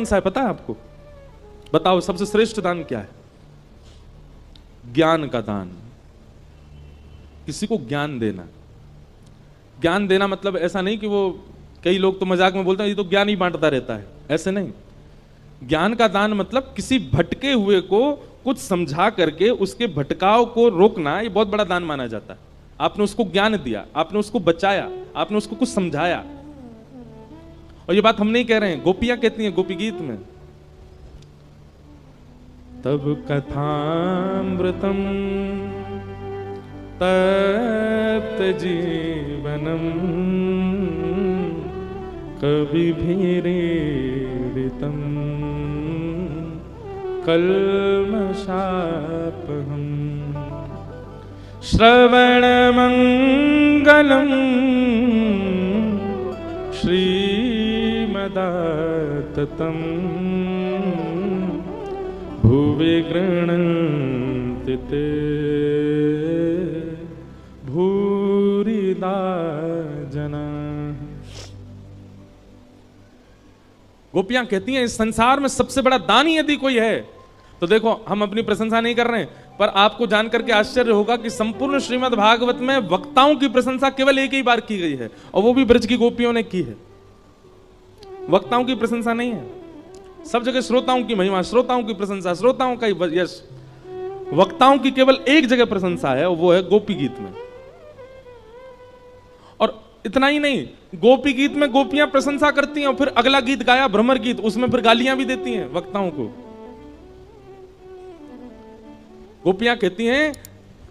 कौन सा है पता है आपको? बताओ सबसे श्रेष्ठ दान क्या है? ज्ञान का दान। किसी को ज्ञान देना। ज्ञान देना मतलब ऐसा नहीं कि वो, कई लोग तो मजाक में बोलते हैं ये तो ज्ञान ही बांटता रहता है, ऐसे नहीं। ज्ञान का दान मतलब किसी भटके हुए को कुछ समझा करके उसके भटकाव को रोकना, ये बहुत बड़ा दान माना जाता है। आपने उसको ज्ञान दिया, आपने उसको बचाया, आपने उसको कुछ समझाया। और ये बात हम नहीं कह रहे हैं, गोपियां कहती हैं गोपी गीत में, तब कथामृतम तप्त जीवनम कविभिरीडितम कल्मषापहम् श्रवणमङ्गलम् श्रीमदाततम् भुवि गृह्णन्ति ते भूरिदा जनाः। गोपियां कहती हैं इस संसार में सबसे बड़ा दानी यदि कोई है तो देखो, हम अपनी प्रशंसा नहीं कर रहे हैं, पर आपको जानकर के आश्चर्य होगा कि संपूर्ण श्रीमद् भागवत में वक्ताओं की प्रशंसा केवल एक ही बार की गई है, और वो भी ब्रज की गोपियों ने की है। वक्ताओं की प्रशंसा नहीं है, सब जगह श्रोताओं की महिमा, श्रोताओं की प्रशंसा, श्रोताओं का यश। वक्ताओं की केवल एक जगह प्रशंसा है, और वो है गोपी गीत में। और इतना ही नहीं, गोपी गीत में गोपियां प्रशंसा करती हैं और फिर अगला गीत गाया भ्रमर गीत, उसमें फिर गालियां भी देती हैं वक्ताओं को। गोपियां कहती हैं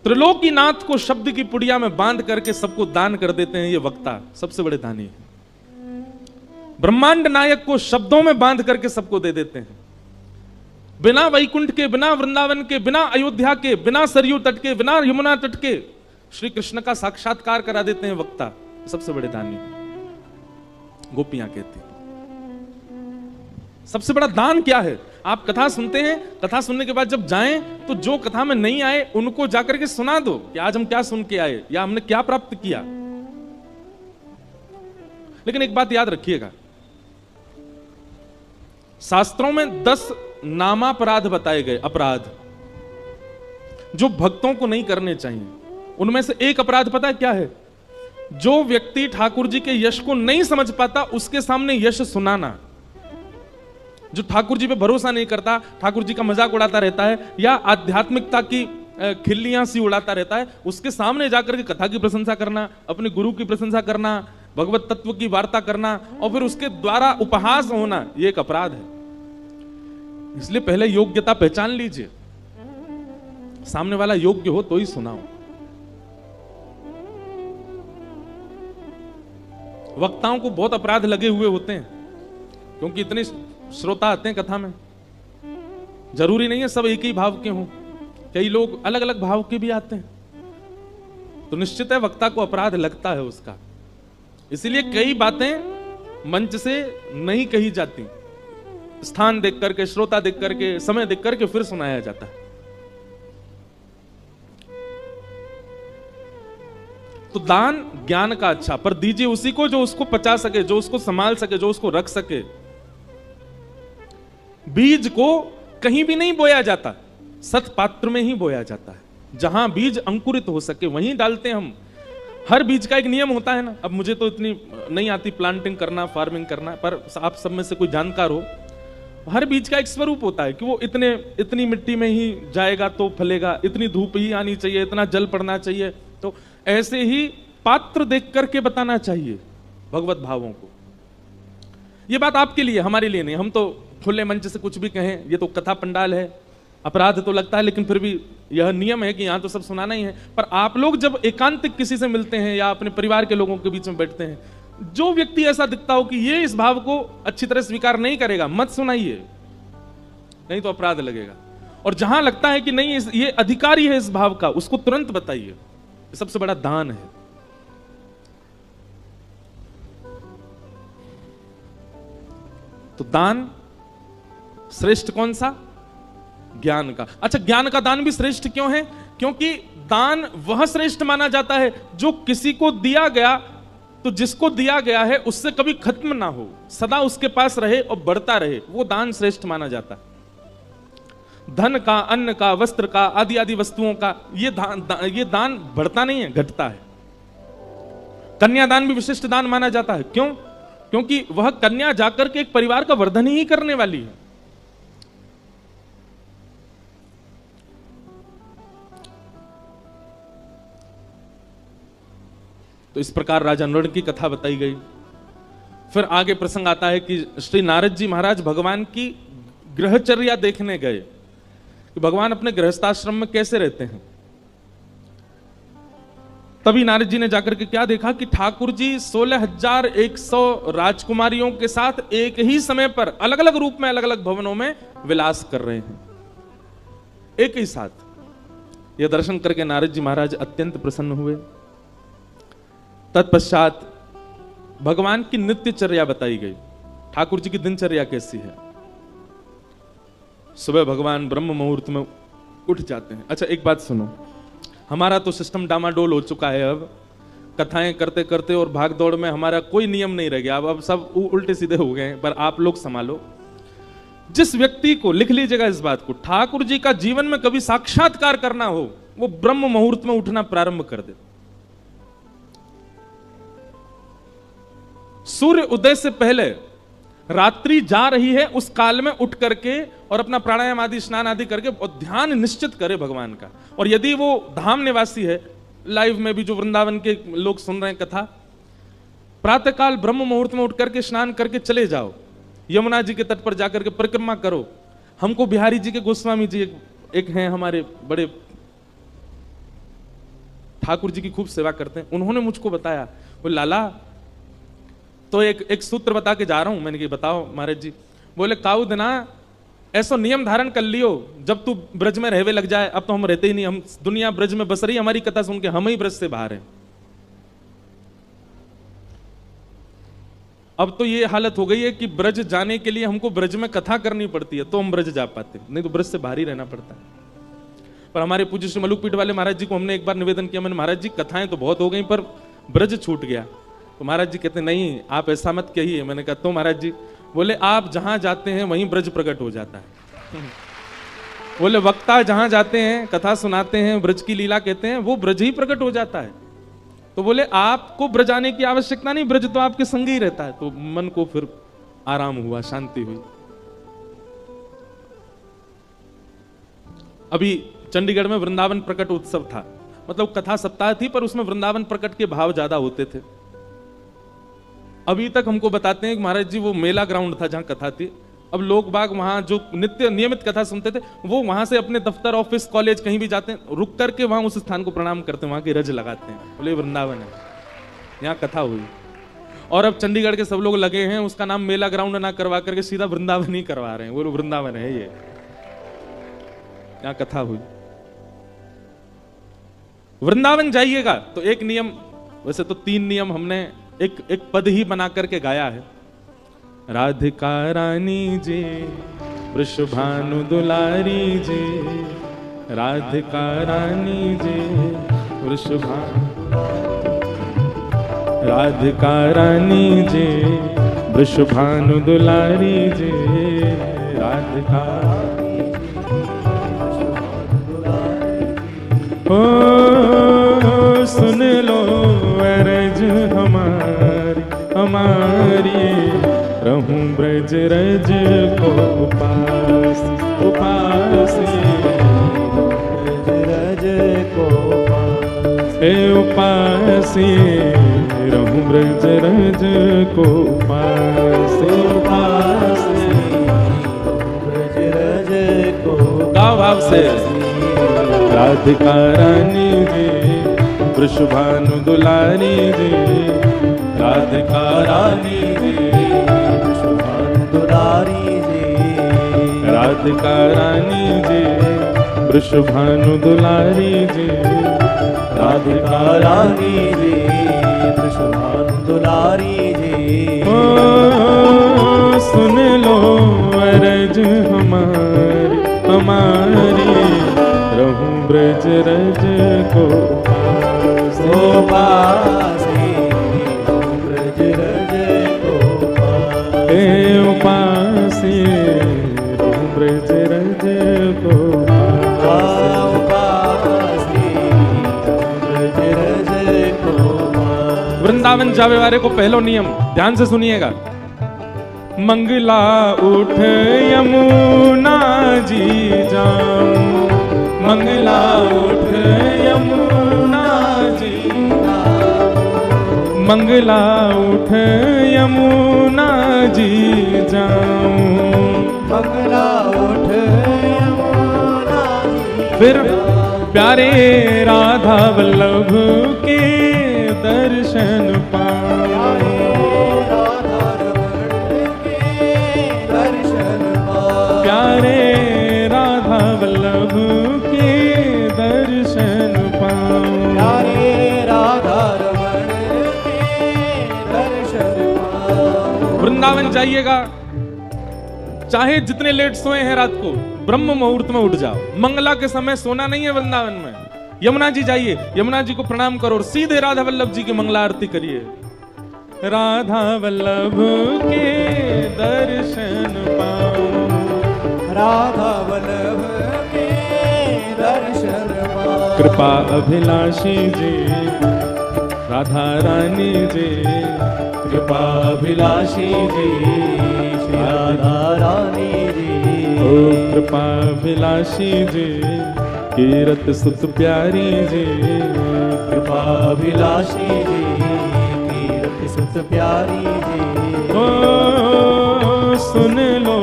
त्रिलोकीनाथ को शब्द की पुड़िया में बांध करके सबको दान कर देते हैं ये वक्ता, सबसे बड़े दानी हैं। ब्रह्मांड नायक को शब्दों में बांध करके सबको दे देते हैं। बिना वैकुंठ के, बिना वृंदावन के, बिना अयोध्या के, बिना सरयू तट के, बिना यमुना तट के श्री कृष्ण का साक्षात्कार करा देते हैं वक्ता, सबसे बड़े दानी गोपियां कहती हैं। सबसे बड़ा दान क्या है? आप कथा सुनते हैं, कथा सुनने के बाद जब जाएं तो जो कथा में नहीं आए उनको जाकर के सुना दो कि आज हम क्या सुन के आए या हमने क्या प्राप्त किया। लेकिन एक बात याद रखिएगा, शास्त्रों में 10 नामापराध बताए गए, अपराध जो भक्तों को नहीं करने चाहिए। उनमें से एक अपराध पता है क्या है? जो व्यक्ति ठाकुर जी के यश को नहीं समझ पाता उसके सामने यश सुनाना। जो ठाकुर जी पे भरोसा नहीं करता, ठाकुर जी का मजाक उड़ाता रहता है या आध्यात्मिकता की खिल्लियां सी उड़ाता रहता है, उसके सामने जाकर के कथा की प्रशंसा करना, अपने गुरु की प्रशंसा करना, भगवत तत्व की वार्ता करना और फिर उसके द्वारा उपहास होना, यह एक अपराध है। इसलिए पहले योग्यता पहचान लीजिए, सामने वाला योग्य हो तो ही सुनाओ। वक्ताओं को बहुत अपराध लगे हुए होते हैं क्योंकि इतने श्रोता आते हैं कथा में। जरूरी नहीं है सब एक ही भाव के हों, कई लोग अलग अलग भाव के भी आते हैं, तो निश्चित है वक्ता को अपराध लगता है उसका। इसीलिए कई बातें मंच से नहीं कही जाती, स्थान देख करके, श्रोता देख करके, समय देख करके फिर सुनाया जाता है। तो दान ज्ञान का अच्छा, पर दीजिए उसी को जो उसको पचा सके, जो उसको संभाल सके, जो उसको रख सके। बीज को कहीं भी नहीं बोया जाता, सत्पात्र में ही बोया जाता है। जहां बीज अंकुरित हो सके वहीं डालते हैं हम। हर बीज का एक नियम होता है ना। अब मुझे तो इतनी नहीं आती प्लांटिंग करना, फार्मिंग करना, पर आप सब में से कोई जानकार हो, हर बीज का एक स्वरूप होता है कि वो इतनी मिट्टी में ही जाएगा तो फलेगा, इतनी धूप ही आनी चाहिए, इतना जल पड़ना चाहिए। तो ऐसे ही पात्र देख करके बताना चाहिए भगवत भावों को। ये बात आपके लिए, हमारे लिए नहीं। हम तो खुले मंच से कुछ भी कहें, ये तो कथा पंडाल है, अपराध तो लगता है, लेकिन फिर भी यह नियम है कि यहां तो सब सुनाना ही है। पर आप लोग जब एकांतिक किसी से मिलते हैं या अपने परिवार के लोगों के बीच में बैठते हैं, जो व्यक्ति ऐसा दिखता हो कि ये इस भाव को अच्छी तरह स्वीकार नहीं करेगा, मत सुनाइए, नहीं तो अपराध लगेगा। और जहां लगता है कि नहीं ये अधिकारी है इस भाव का, उसको तुरंत बताइए। सबसे बड़ा दान है। तो दान श्रेष्ठ कौन सा? ज्ञान का। अच्छा, ज्ञान का दान भी श्रेष्ठ क्यों है? क्योंकि दान वह श्रेष्ठ माना जाता है जो किसी को दिया गया तो जिसको दिया गया है उससे कभी खत्म ना हो, सदा उसके पास रहे और बढ़ता रहे, वो दान श्रेष्ठ माना जाता है। धन का, अन्न का, वस्त्र का, आदि आदि वस्तुओं का ये दान बढ़ता नहीं है, घटता है। कन्यादान भी विशिष्ट दान माना जाता है। क्यों? क्योंकि वह कन्या जाकर के एक परिवार का वर्धन ही करने वाली है। तो इस प्रकार राजा नल की कथा बताई गई। फिर आगे प्रसंग आता है कि श्री नारद जी महाराज भगवान की गृहचर्या देखने गए कि भगवान अपने गृहस्थाश्रम में कैसे रहते हैं। तभी नारद जी ने जाकर के क्या देखा कि ठाकुर जी 16,100 राजकुमारियों के साथ एक ही समय पर अलग अलग रूप में अलग अलग भवनों में विलास कर रहे हैं, एक ही साथ। यह दर्शन करके नारद जी महाराज अत्यंत प्रसन्न हुए। तत्पश्चात भगवान की नित्यचर्या बताई गई, ठाकुर जी की दिनचर्या कैसी है। सुबह भगवान ब्रह्म मुहूर्त में उठ जाते हैं। अच्छा एक बात सुनो, हमारा तो सिस्टम डामाडोल हो चुका है। अब कथाएं करते करते और भाग दौड़ में हमारा कोई नियम नहीं रह गया। अब सब उल्टे सीधे हो गए हैं, पर आप लोग संभालो। जिस व्यक्ति को, लिख लीजिएगा इस बात को, ठाकुर जी का जीवन में कभी साक्षात्कार करना हो, वो ब्रह्म मुहूर्त में उठना प्रारंभ कर दे। सूर्य उदय से पहले रात्रि जा रही है, उस काल में उठ करके और अपना प्राणायाम आदि, स्नान आदि करके और ध्यान निश्चित करे भगवान का। और यदि वो धाम निवासी है, लाइव में भी जो वृंदावन के लोग सुन रहे हैं कथा, प्रातःकाल ब्रह्म मुहूर्त में उठ करके स्नान करके चले जाओ, यमुना जी के तट पर जाकर के परिक्रमा करो। हमको बिहारी जी के गोस्वामी जी एक हैं हमारे बड़े, ठाकुर जी की खूब सेवा करते हैं, उन्होंने मुझको बताया, वो लाला तो एक सूत्र बता के जा रहा हूं। मैंने कहा बताओ महाराज जी। बोले काऊ देना ऐसा नियम धारण कर लियो, जब तू ब्रज में रहवे लग जाए। अब तो हम रहते ही नहीं, हम दुनिया ब्रज में बस रही, हमारी कथा सुन के हम ही ब्रज से बाहर हैं। अब तो ये हालत हो गई है कि ब्रज जाने के लिए हमको ब्रज में कथा करनी पड़ती है तो हम ब्रज जा पाते, नहीं तो ब्रज से बाहर ही रहना पड़ता है। पर हमारे पूज्य श्री मलुकपीठ वाले महाराज जी को हमने एक बार निवेदन किया, मैंने महाराज जी कथाएं तो बहुत हो गई पर ब्रज छूट गया। तो महाराज जी कहते नहीं आप ऐसा मत कहिए। मैंने कहा तो महाराज जी? बोले आप जहां जाते हैं वहीं ब्रज प्रकट हो जाता है। बोले वक्ता जहां जाते हैं, कथा सुनाते हैं, ब्रज की लीला कहते हैं, वो ब्रज ही प्रकट हो जाता है। तो बोले आपको ब्रज आने की आवश्यकता नहीं, ब्रज तो आपके संग ही रहता है। तो मन को फिर आराम हुआ, शांति हुई। अभी चंडीगढ़ में वृंदावन प्रकट उत्सव था, मतलब कथा सप्ताह थी पर उसमें वृंदावन प्रकट के भाव ज्यादा होते थे। अभी तक हमको बताते हैं कि महाराज जी वो मेला ग्राउंड था जहां कथा थी। अब लोग बाग वहां जो नित्य नियमित कथा सुनते थे, वो वहां से अपने दफ्तर, ऑफिस, कॉलेज कहीं भी जाते हैं, रुक करके वहां उस स्थान को प्रणाम करते हैं, वहां की रज लगाते हैं, बोले वृंदावन है, यहाँ कथा हुई। और अब चंडीगढ़ के सब लोग लगे हैं उसका नाम मेला ग्राउंड ना करवा करके सीधा वृंदावन ही करवा रहे हैं। बोलो वृंदावन है ये, यहाँ कथा हुई। वृंदावन जाइएगा तो एक नियम, वैसे तो 3 नियम हमने एक पद ही बना करके गाया है। राधिका रानी जी, वृषभानु दुलारी जी, राधिका रानी जी, राधिका रानी जी, वृषभानु दुलारी जी, राधिका। ओ सुन लो अरज हमारी हमारी, रहूं ब्रज रज को उपास उपास, ब्रज को उपासी, रहूं ब्रज रज को उपासी उपासी, ब्रज रज को। गाओ भाव से। राधिका रानी जी, वृषभानु दुलारी जी, राधिका रानी जी, वृषभानु दुलारी जी, राधिका रानी जी, वृषभानु दुलारी जी, राधिका रानी जी, वृषभानु दुलारी जी। ओ सुन लो अरज हमारी हमारी, रहूं ब्रज रज को उपासी, को वृंदावन जावे वाले को पहलो नियम ध्यान से सुनिएगा। मंगला उठ यमुना जी जाऊं, मंगला उठ यमुना जी, मंगला उठ यमुना जी जाऊं, मंगला उठ यमुना जी। फिर प्यारे राधा वल्लभ के दर्शन पाए, प्यारे राधा वल्लभ के दर्शन पाऊं, प्यारे राधा रमण के दर्शन पाऊं। वृंदावन जाइएगा, चाहे जितने लेट सोए हैं रात को, ब्रह्म मुहूर्त में उठ जाओ। मंगला के समय सोना नहीं है वृंदावन में। यमुना जी जाइए, यमुना जी को प्रणाम करो और सीधे राधा वल्लभ जी की मंगला आरती करिए। राधा वल्लभ के दर्शन पाऊं, राधा वल्लभ के दर्शन पाऊं। कृपा अभिलाषी जी राधा रानी जी, कृपा अभिलाषी जी राधा रानी जी, ओ कृपा अभिलाषी जी कीरत सुत प्यारी जी, कृपा अभिलाषी जी कीरत सुत प्यारी जी। ओ सुन लो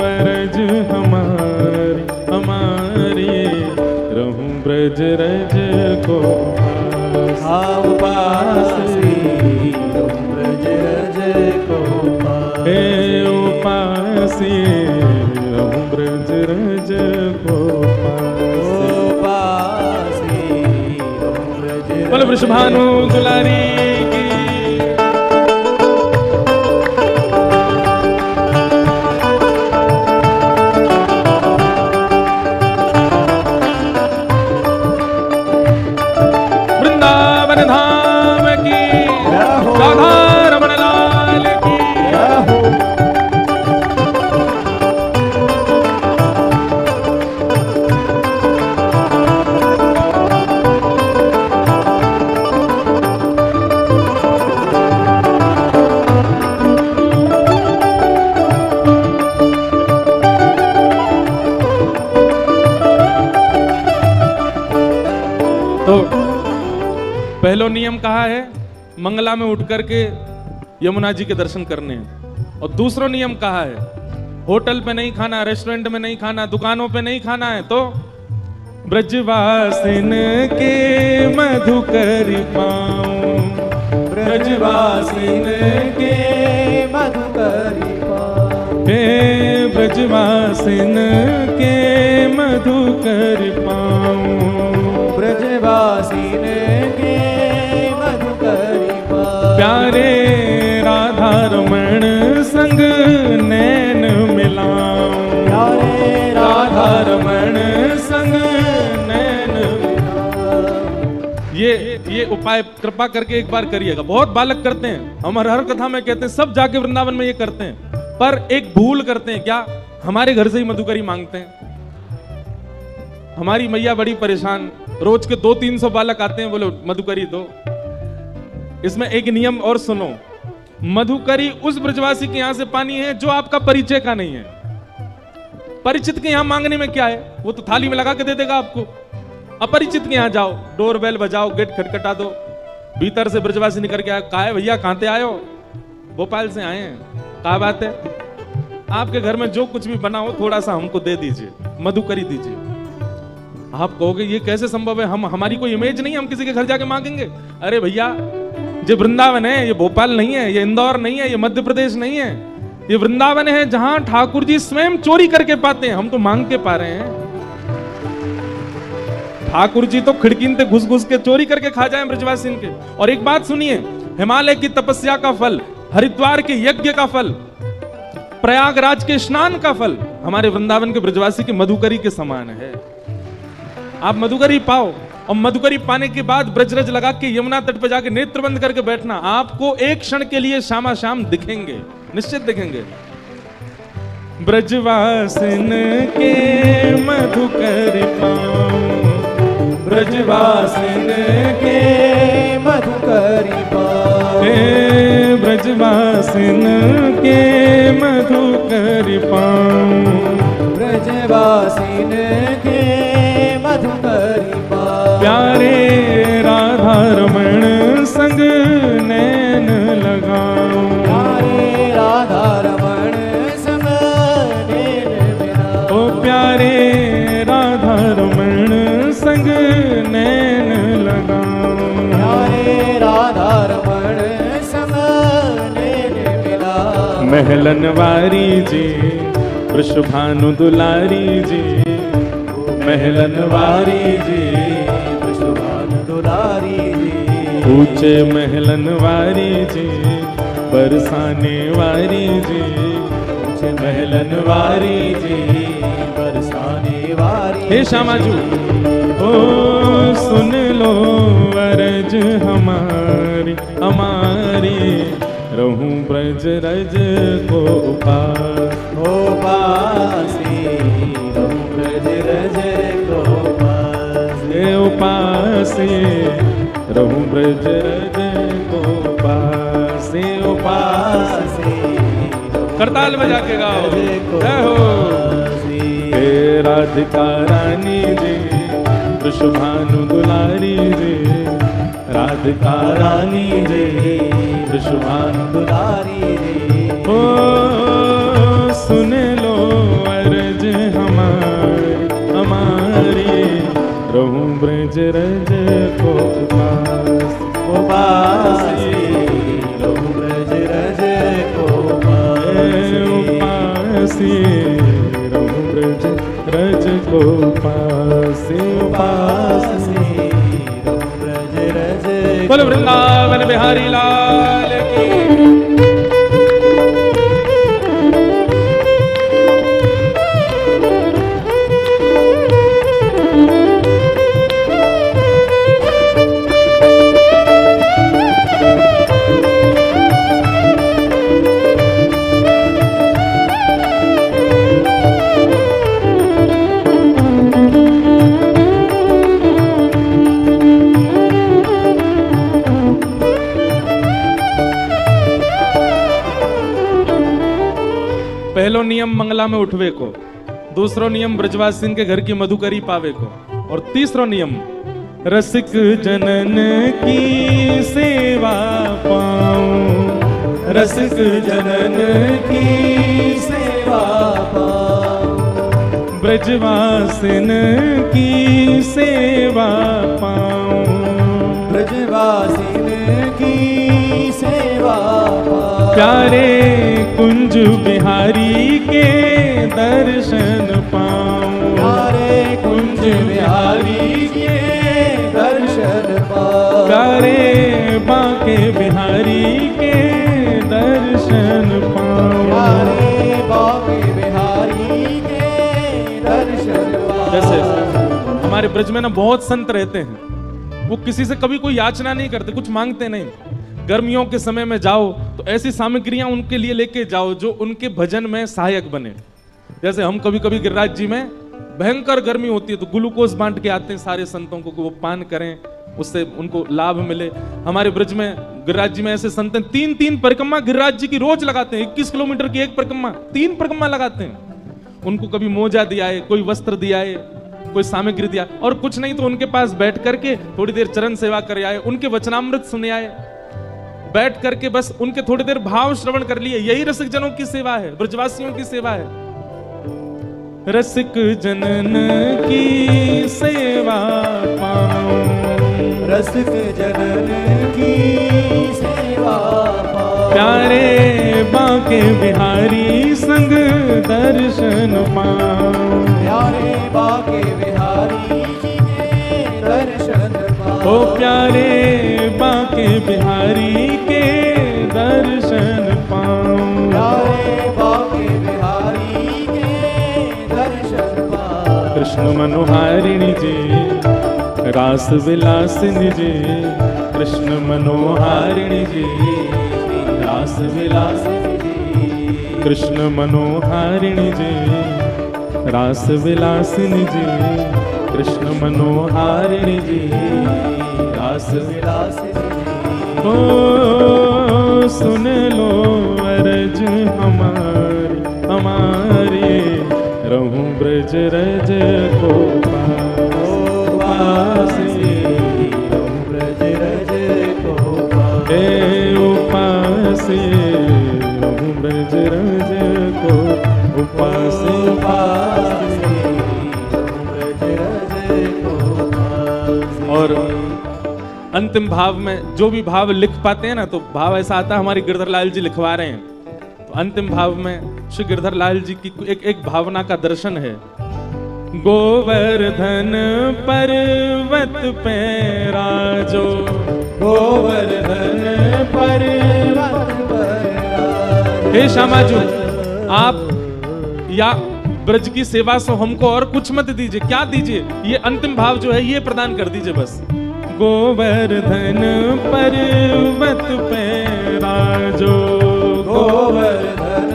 अरज हमारी हमारी, रहूं ब्रज रज को भाव पासी, रहूं ब्रज रज को हे उपासी, रहूं ब्रज रज को बोल वृषभानु दुलारी की। वृंदावन धाम की, राधा रमण लाल की। तो पहलो नियम कहा है, मंगला में उठ करके यमुना जी के दर्शन करने हैं। और दूसरा नियम कहा है, होटल पे नहीं खाना, रेस्टोरेंट में नहीं खाना, दुकानों पे नहीं खाना है। तो ब्रजवासिन के मधुकर पाऊं, ब्रजवासिन के मधुकर पाऊं। हे ब्रजवासिन के मधुकर पाऊं, ब्रजवासिन के मधुकर पाऊं। प्यारे राधा रमण संग नैन मिलाऊं, प्यारे राधा रमण संग नैन। ये उपाय कृपा करके एक बार करिएगा। बहुत बालक करते हैं, हम हर कथा में कहते हैं, सब जाके वृंदावन में ये करते हैं, पर एक भूल करते हैं। क्या? हमारे घर से ही मधुकरी मांगते हैं। हमारी मैया बड़ी परेशान, रोज के 200-300 बालक आते हैं, बोलो मधुकरी दो। इसमें एक नियम और सुनो, मधुकरी उस ब्रजवासी के यहां से पानी है जो आपका परिचय का नहीं है। परिचित के यहां मांगने में क्या है, वो तो थाली में लगा के दे देगा आपको। अपरिचित के यहां जाओ, डोर बेल बजाओ, गेट खटखटा दो, भीतर से ब्रजवासी निकल के आए, कहा है भैया कहां से आए हो? भोपाल से आए हैं। क्या बात है? आपके घर में जो कुछ भी बना हो थोड़ा सा हमको दे दीजिए, मधुकरी दीजिए। आप कहोगे ये कैसे संभव है, हमारी कोई इमेज नहीं है, हम किसी के घर जाके मांगेंगे? अरे भैया, ये वृंदावन है, ये भोपाल नहीं है, ये इंदौर नहीं है, ये मध्य प्रदेश नहीं है, ये वृंदावन है जहां ठाकुर जी स्वयं चोरी करके पाते हैं, हम तो मांग के पा रहे हैं। ठाकुर जी तो खिड़कीन से घुस घुस के चोरी करके खा जाए ब्रजवासिन के। और एक बात सुनिए, हिमालय की तपस्या का फल, हरिद्वार के यज्ञ का फल, प्रयागराज के स्नान का फल हमारे वृंदावन के ब्रजवासी के मधुकरी के समान है। आप मधुकरी पाओ, और मधुकरी पाने के बाद ब्रजरज लगा के यमुना तट पर जाके नेत्र बंद करके बैठना, आपको एक क्षण के लिए शामा शाम दिखेंगे, निश्चित दिखेंगे। ब्रजवासिन के मधुकर पाऊं, ब्रजवासिन के मधुकर पाऊं, हे ब्रजवासिन के मधुकर पाऊं, ब्रजवासिन के मधुकर पाऊं, प्यारे राधा रमण संग नैन लगाऊं, प्यारे राधा रमण संग नैन मिलाऊं, ओ प्यारे राधा रमण संग नैन लगाऊं, प्यारे राधा रमण संग नैन मिलाऊं, महलन वारी जी वृषभानु दुलारी जी, महलन वारी जी वृषभानु दुलारी जी, ऊंचे महलन वारी जी बरसाने वारी जी, ऊंचे महलन वारी जी बरसाने वारी। हे श्यामाजू ओ सुन लो अरज हमारी हमारी, रहूं ब्रज रज को उपास, ओ पासी रहूं ब्रज रज को पासी, हे उपासी रहूं ब्रज रज को उपास, हे उपास करताल बजा के गाओ जय हो। हे राधिका रानी जी वृषभानु दुलारी जी, राधिका रानी जी वृषभानु दुलारी जी, ओ सुन लो अरज हमारी हमारी, रहूं ब्रज रज को उपास, उपासी रहूं ब्रज रज को पासी, उपासी रहूं ब्रज रज को उपासी, उपासी रहूं ब्रज रज बोल वृंदावन बिहारी लाल की। पहलो नियम मंगला में उठवे को, दूसरो नियम ब्रजवासिन के घर की मधुकरी पावे को, और तीसरो नियम रसिक जनन की सेवा पाऊं, रसिक जनन की सेवा पाऊं, ब्रजवासिन की सेवा पाऊं, ब्रजवासिन की सेवा पाऊं, प्यारे कुंज बिहारी के दर्शन पाऊं, प्यारे कुंज बिहारी के दर्शन पाऊं, प्यारे बांके बिहारी के दर्शन पाऊं, प्यारे बांके बिहारी के दर्शन पाऊं। जैसे हमारे ब्रज में ना बहुत संत रहते हैं, वो किसी से कभी कोई याचना नहीं करते, कुछ मांगते नहीं। गर्मियों के समय में जाओ तो ऐसी सामग्रियां उनके लिए लेके जाओ जो उनके भजन में सहायक बने। जैसे हम कभी कभी गिरिराज जी में भयंकर गर्मी होती है तो ग्लूकोज बांट के आते हैं सारे संतों को कि वो पान करें, उससे उनको लाभ मिले। हमारे ब्रज में गिरिराज जी में ऐसे संत 3-3 परिक्रमा गिरिराज जी की रोज लगाते हैं। 21 किलोमीटर की एक परिक्रमा 3 परिक्रमा लगाते हैं। उनको कभी मोजा दिया है, कोई वस्त्र दिया है, कोई सामग्री दिया, और कुछ नहीं तो उनके पास बैठ करके थोड़ी देर चरण सेवा कर आए, उनके वचनामृत सुने आए, बैठ करके बस उनके थोड़ी देर भाव श्रवण कर लिए। यही रसिक जनों की सेवा है, ब्रजवासियों की सेवा है। रसिक जनन की सेवा पाऊं, रसिक जनन की सेवा पाऊं, प्यारे बांके बिहारी संग दर्शन पाऊं, प्यारे बांके बिहारी जी के दर्शन पाऊं, ओ प्यारे बांके बिहारी के दर्शन पाऊं, प्यारे बांके बिहारी के दर्शन पाऊं। कृष्ण मनोहारिणी जी रास विलासिनी जी, कृष्ण मनोहारिणी जी रास विलासिनी जी, कृष्ण मनोहारिणी जी, रास विलासिनी जी, कृष्ण मनोहारिणी जी, रास विलासिनी जी। ओ सुन लो अरज हमारी हमारी, रहूं ब्रज रज को पासी, रहूं ब्रज रज को हे उपासी, रहूं ब्रज रज को उपासी, और अंतिम भाव में जो भी भाव लिख पाते हैं ना, तो भाव ऐसा आता है, हमारे गिरधर लाल जी लिखवा रहे हैं, तो अंतिम भाव में श्री गिरधर लाल जी की एक भावना का दर्शन है। गोवर्धन पर्वत पे राजो, गोवर्धन पर्वत पर हे श्यामाजू, आप या ब्रज की सेवा से हमको और कुछ मत दीजिए, क्या दीजिए, ये अंतिम भाव जो है ये प्रदान कर दीजिए बस। गोवर्धन पर्वत पे राजो, गोवर्धन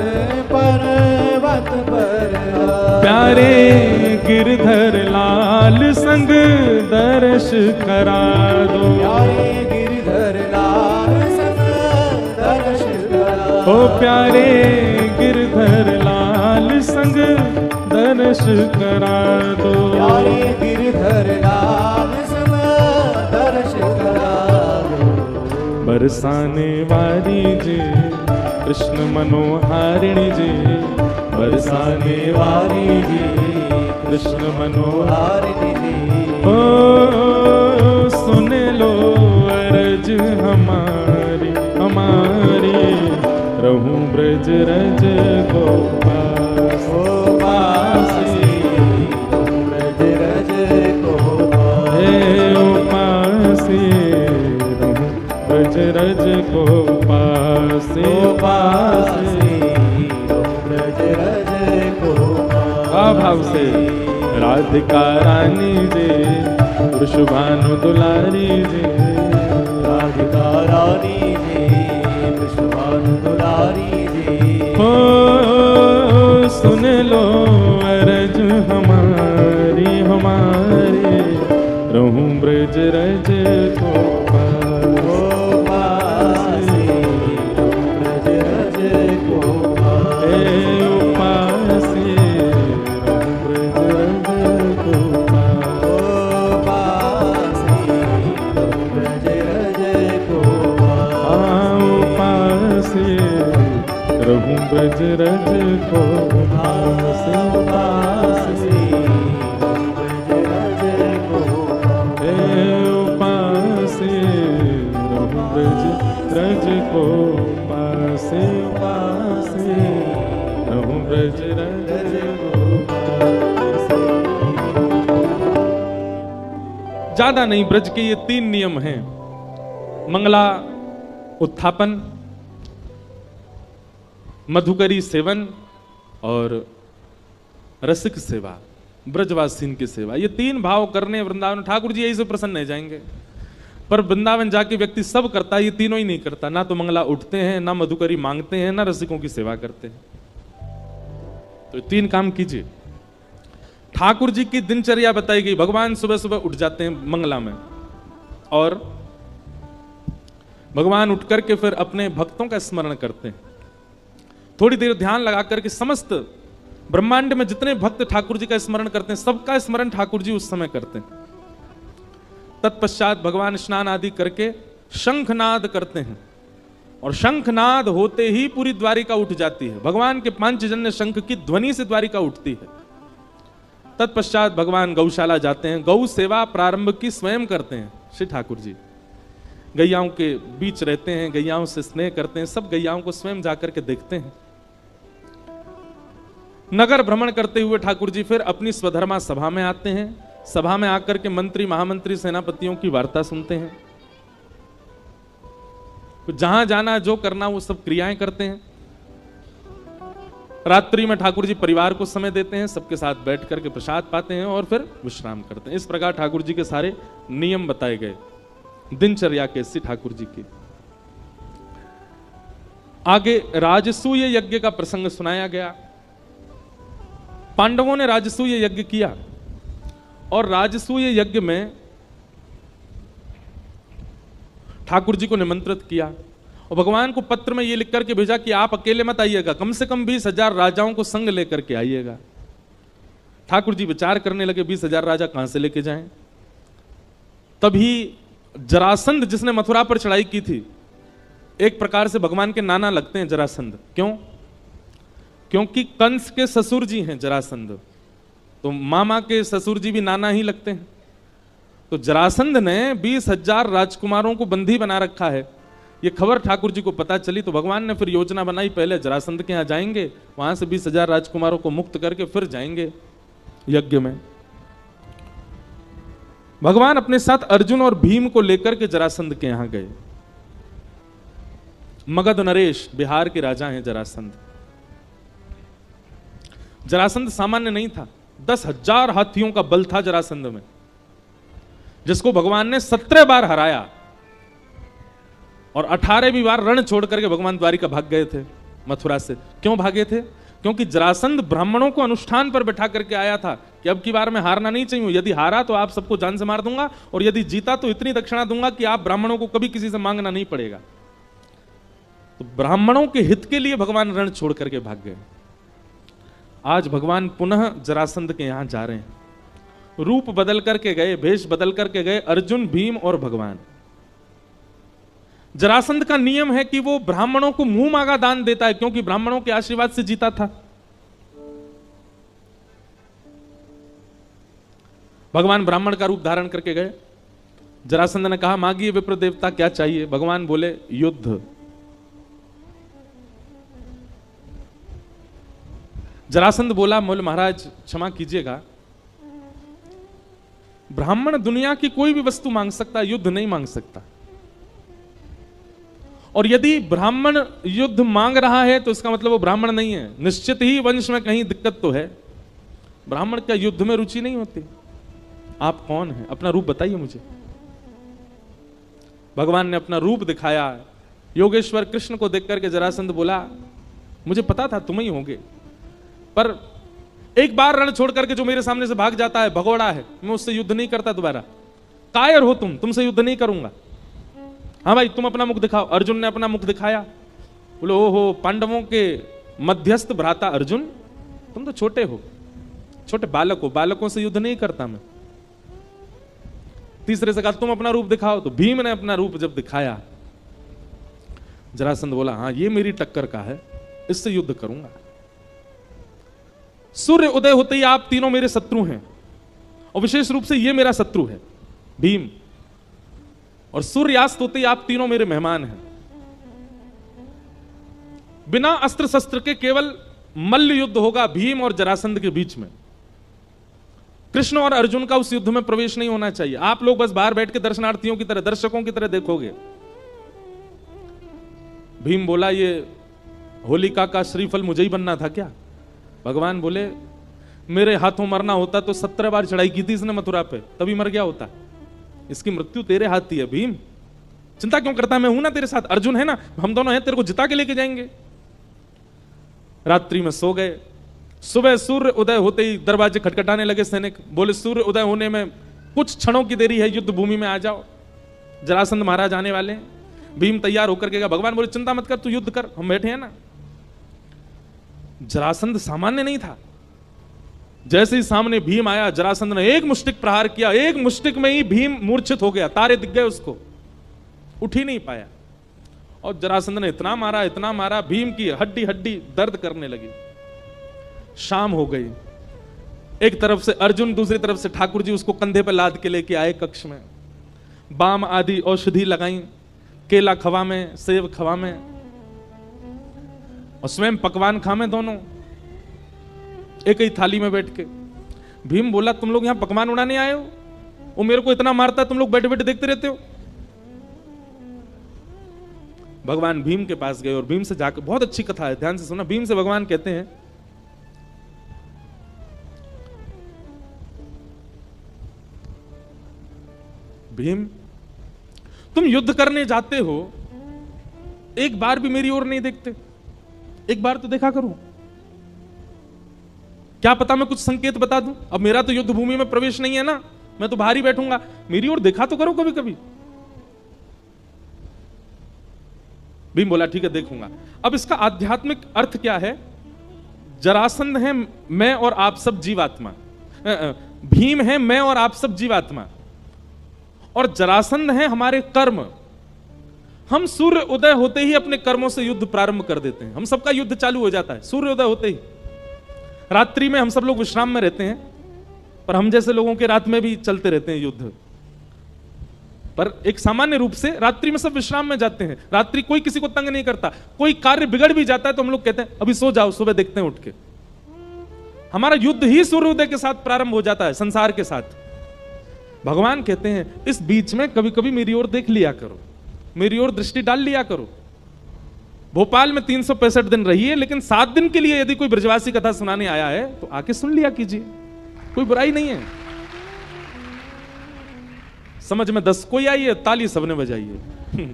पर्वत पर प्यारे गिरधर लाल संग दर्श करा दो, प्यारे गिरधर लाल संग दर्श करा दो, ओ प्यारे गिरधर लाल संग दर्श करा दो, प्यारे गिरधर लाल संग दर्श करा दो। बरसाने वाली जी, कृष्ण मनोहारिणी जी, बरसाने वाली जी, कृष्ण मनोहारिणी जी, ओ सुन लो अरज हमारी हमारी, रहूं ब्रज रज को पासी, ब्रज रज को हे उपासी, रहूं ब्रज रज को पासी, ब्रज रज को भाव से राधिका रानी जी, वृषभानु दुलारी जी, राधिका रानी जी, वृषभानु दुलारी जी, हो सुन लो अरज हमारी हमारी, रहूं ब्रज रज को पासी, ब्रज रज को हे उपासी, रहूं ब्रज रज को पासी, ब्रज रज को उपासी, रहूं ब्रज रज को पासी, पासी, ब्रज रज को हे उपासी, रहूं ब्रज रज को पासी, उपासी, रहूं ब्रज रज को पासी। ज्यादा नहीं, ब्रज के ये 3 नियम हैं, मंगला उत्थापन, मधुकरी सेवन और रसिक सेवा, ब्रजवासीन की सेवा। ये 3 भाव करने वृंदावन, ठाकुर जी यही से प्रसन्न हो जाएंगे। पर वृंदावन जाके व्यक्ति सब करता है, ये तीनों ही नहीं करता, ना तो मंगला उठते हैं, ना मधुकरी मांगते हैं, ना रसिकों की सेवा करते हैं। तो 3 काम कीजिए। ठाकुर जी की दिनचर्या बताई गई, भगवान सुबह सुबह उठ जाते हैं मंगला में, और भगवान उठ करके फिर अपने भक्तों का स्मरण करते हैं। थोड़ी देर ध्यान लगा करके समस्त ब्रह्मांड में जितने भक्त ठाकुर जी का स्मरण करते हैं, सबका स्मरण ठाकुर जी उस समय करते हैं। तत्पश्चात भगवान स्नान आदि करके शंखनाद करते हैं, और शंखनाद होते ही पूरी द्वारिका उठ जाती है। भगवान के पांचजन्य शंख की ध्वनि से द्वारिका उठती है। तत्पश्चात भगवान गौशाला जाते हैं, गौ सेवा प्रारंभ की स्वयं करते हैं श्री ठाकुर जी। गैयाओं के बीच रहते हैं, गैयाओं से स्नेह करते हैं, सब गैयाओं को स्वयं जाकर के देखते हैं। नगर भ्रमण करते हुए ठाकुर जी फिर अपनी स्वधर्मा सभा में आते हैं। सभा में आकर के मंत्री, महामंत्री, सेनापतियों की वार्ता सुनते हैं। जहां जाना, जो करना, वो सब क्रियाएं करते हैं। रात्रि में ठाकुर जी परिवार को समय देते हैं, सबके साथ बैठ करके प्रसाद पाते हैं और फिर विश्राम करते हैं। इस प्रकार ठाकुर जी के सारे नियम बताए गए दिनचर्या के श्री ठाकुर जी की। आगे राजसूय यज्ञ का प्रसंग सुनाया गया। पांडवों ने राजसूय यज्ञ किया और राजसूय यज्ञ में ठाकुर जी को निमंत्रित किया और भगवान को पत्र में यह लिख करके भेजा कि आप अकेले मत आइएगा, कम से कम 20,000 राजाओं को संग लेकर के आइएगा। ठाकुर जी विचार करने लगे 20,000 राजा कहां से लेके जाएं। तभी जरासंध जिसने मथुरा पर चढ़ाई की थी, एक प्रकार से भगवान के नाना लगते हैं जरासंध। क्यों? क्योंकि कंस के ससुर जी हैं जरासंध, तो मामा के ससुर जी भी नाना ही लगते हैं। तो जरासंध ने 20,000 राजकुमारों को बंदी बना रखा है। ये खबर ठाकुर जी को पता चली तो भगवान ने फिर योजना बनाई, पहले जरासंध के यहां जाएंगे, वहां से 20,000 राजकुमारों को मुक्त करके फिर जाएंगे यज्ञ में। भगवान अपने साथ अर्जुन और भीम को लेकर के जरासंध के यहां गए। मगध नरेश बिहार के राजा हैं जरासंध। जरासंध सामान्य नहीं था, 10,000 हाथियों का बल था जरासंध में, जिसको भगवान ने 17 बार हराया और 18वीं बार रण छोड़ करके भगवान द्वारिका भाग गए थे मथुरा से। क्यों भागे थे? क्योंकि जरासंध ब्राह्मणों को अनुष्ठान पर बैठा करके आया था कि अब की बार में हारना नहीं चाहिए, यदि हारा तो आप सबको जान से मार दूंगा और यदि जीता तो इतनी दक्षिणा दूंगा कि आप ब्राह्मणों को कभी किसी से मांगना नहीं पड़ेगा। तो ब्राह्मणों के हित के लिए भगवान रण छोड़ करके भाग गए। आज भगवान पुनः जरासंध के यहां जा रहे हैं, रूप बदल करके गए, भेष बदल करके गए, अर्जुन, भीम और भगवान। जरासंध का नियम है कि वो ब्राह्मणों को मुंह मांगा दान देता है, क्योंकि ब्राह्मणों के आशीर्वाद से जीता था। भगवान ब्राह्मण का रूप धारण करके गए। जरासंध ने कहा, मांगिए विप्र देवता, क्या चाहिए? भगवान बोले, युद्ध। जरासंध बोला, बोले महाराज क्षमा कीजिएगा, ब्राह्मण दुनिया की कोई भी वस्तु मांग सकता, युद्ध नहीं मांग सकता। और यदि ब्राह्मण युद्ध मांग रहा है तो इसका मतलब वो ब्राह्मण नहीं है, निश्चित ही वंश में कहीं दिक्कत तो है। ब्राह्मण क्या युद्ध में रुचि नहीं होती? आप कौन हैं? अपना रूप बताइए मुझे। भगवान ने अपना रूप दिखाया। योगेश्वर कृष्ण को देख करके जरासंध बोला, मुझे पता था तुम ही होंगे, पर एक बार रण छोड़ करके जो मेरे सामने से भाग जाता है भगोड़ा है, मैं उससे युद्ध नहीं करता दोबारा। कायर हो तुमसे युद्ध नहीं करूंगा। हाँ भाई, तुम अपना मुख दिखाओ। अर्जुन ने अपना मुख दिखाया। बोले, ओहो, पांडवों के मध्यस्थ भ्राता अर्जुन, तुम तो छोटे हो, छोटे बालक हो, बालकों से युद्ध नहीं करता मैं। तीसरे से कहा, तुम अपना रूप दिखाओ। तो भीम ने अपना रूप जब दिखाया, जरासंध बोला, हाँ ये मेरी टक्कर का है, इससे युद्ध करूंगा। सूर्य उदय होते ही आप तीनों मेरे शत्रु हैं, और विशेष रूप से ये मेरा शत्रु है भीम, और सूर्यास्त होते ही आप तीनों मेरे मेहमान हैं। बिना अस्त्र शस्त्र के केवल मल्ल युद्ध होगा भीम और जरासंध के बीच में। कृष्ण और अर्जुन का उस युद्ध में प्रवेश नहीं होना चाहिए। आप लोग बस बाहर बैठ के दर्शनार्थियों की तरह, दर्शकों की तरह देखोगे। भीम बोला, ये होलिका का श्रीफल मुझे ही बनना था क्या? भगवान बोले, मेरे हाथों मरना होता तो 17 बार चढ़ाई की थी इसने मथुरा पे, तभी मर गया होता। इसकी मृत्यु तेरे हाथ ही है भीम, चिंता क्यों करता है? मैं हूं ना तेरे साथ, अर्जुन है ना, हम दोनों हैं, तेरे को जिता के लेके जाएंगे। रात्रि में सो गए। सुबह सूर्य उदय होते ही दरवाजे खटखटाने लगे सैनिक। बोले, सूर्य उदय होने में कुछ क्षणों की देरी है, युद्ध भूमि में आ जाओ, जरासंध महाराज आने वाले हैं। भीम तैयार होकर के गया। भगवान बोले, चिंता मत कर, तू युद्ध कर, हम बैठे हैं ना। जरासंध सामान्य नहीं था। जैसे ही सामने भीम आया, जरासंध ने एक मुष्टिक प्रहार किया, एक मुष्टिक में ही भीम मूर्छित हो गया, तारे दिख गए उसको, उठ ही नहीं पाया। और जरासंध ने इतना मारा, भीम की हड्डी हड्डी दर्द करने लगी। शाम हो गई। एक तरफ से अर्जुन, दूसरी तरफ से ठाकुर जी उसको कंधे पर लाद के लेके आए कक्ष में। बाम आदि औषधि लगाई, केला खवा में, सेब खवा में, और स्वयं पकवान खामे दोनों एक ही थाली में बैठ के। भीम बोला, तुम लोग यहां पकवान उड़ाने आए हो? वो मेरे को इतना मारता है, तुम लोग बैठे बैठे देखते रहते हो। भगवान भीम के पास गए और भीम से जाकर, बहुत अच्छी कथा है, ध्यान से सुना। भीम से भगवान कहते हैं, भीम तुम युद्ध करने जाते हो एक बार भी मेरी ओर नहीं देखते, एक बार तो देखा करो। क्या पता मैं कुछ संकेत बता दूं। अब मेरा तो युद्ध भूमि में प्रवेश नहीं है ना, मैं तो बाहर ही बैठूंगा, मेरी ओर देखा तो करो कभी कभी। भीम बोला ठीक है देखूंगा। अब इसका आध्यात्मिक अर्थ क्या है? जरासंध है मैं और आप सब जीवात्मा, भीम है मैं और आप सब जीवात्मा, और जरासंध है हमारे कर्म। हम सूर्य उदय होते ही अपने कर्मों से युद्ध प्रारंभ कर देते हैं। हम सबका युद्ध चालू हो जाता है सूर्य उदय होते ही। रात्रि में हम सब लोग विश्राम में रहते हैं, पर हम जैसे लोगों के रात में भी चलते रहते हैं युद्ध। पर एक सामान्य रूप से रात्रि में सब विश्राम में जाते हैं। रात्रि कोई किसी को तंग नहीं करता। कोई कार्य बिगड़ भी जाता है तो हम लोग कहते हैं अभी सो जाओ, सुबह देखते हैं उठ के। हमारा युद्ध ही सूर्योदय के साथ प्रारंभ हो जाता है, संसार के साथ। भगवान कहते हैं इस बीच में कभी कभी मेरी ओर देख लिया करो, मेरी ओर दृष्टि डाल लिया करो। भोपाल में 365 दिन रहिए, लेकिन 7 दिन के लिए यदि कोई ब्रजवासी कथा सुनाने आया है तो आके सुन लिया कीजिए, कोई बुराई नहीं है। समझ में 10 कोई आई है, ताली सबने बजाई है।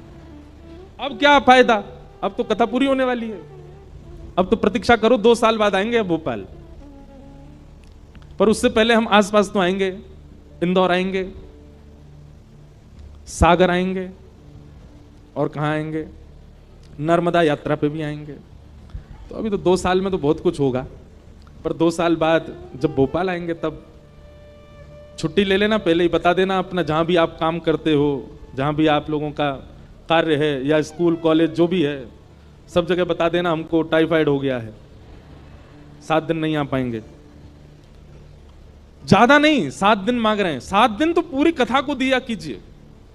अब क्या फायदा, अब तो कथा पूरी होने वाली है। अब तो प्रतीक्षा करो, 2 साल बाद आएंगे अब भोपाल, पर उससे पहले हम आसपास तो आएंगे। इंदौर आएंगे, सागर आएंगे, और कहां आएंगे? नर्मदा यात्रा पे भी आएंगे। तो अभी तो 2 साल में तो बहुत कुछ होगा, पर 2 साल बाद जब भोपाल आएंगे तब छुट्टी ले लेना, पहले ही बता देना अपना, जहां भी आप काम करते हो, जहां भी आप लोगों का कार्य है, या स्कूल कॉलेज जो भी है, सब जगह बता देना हमको टाइफाइड हो गया है, 7 दिन नहीं आ पाएंगे। ज्यादा नहीं, 7 दिन मांग रहे हैं, 7 दिन तो पूरी कथा को दिया कीजिए।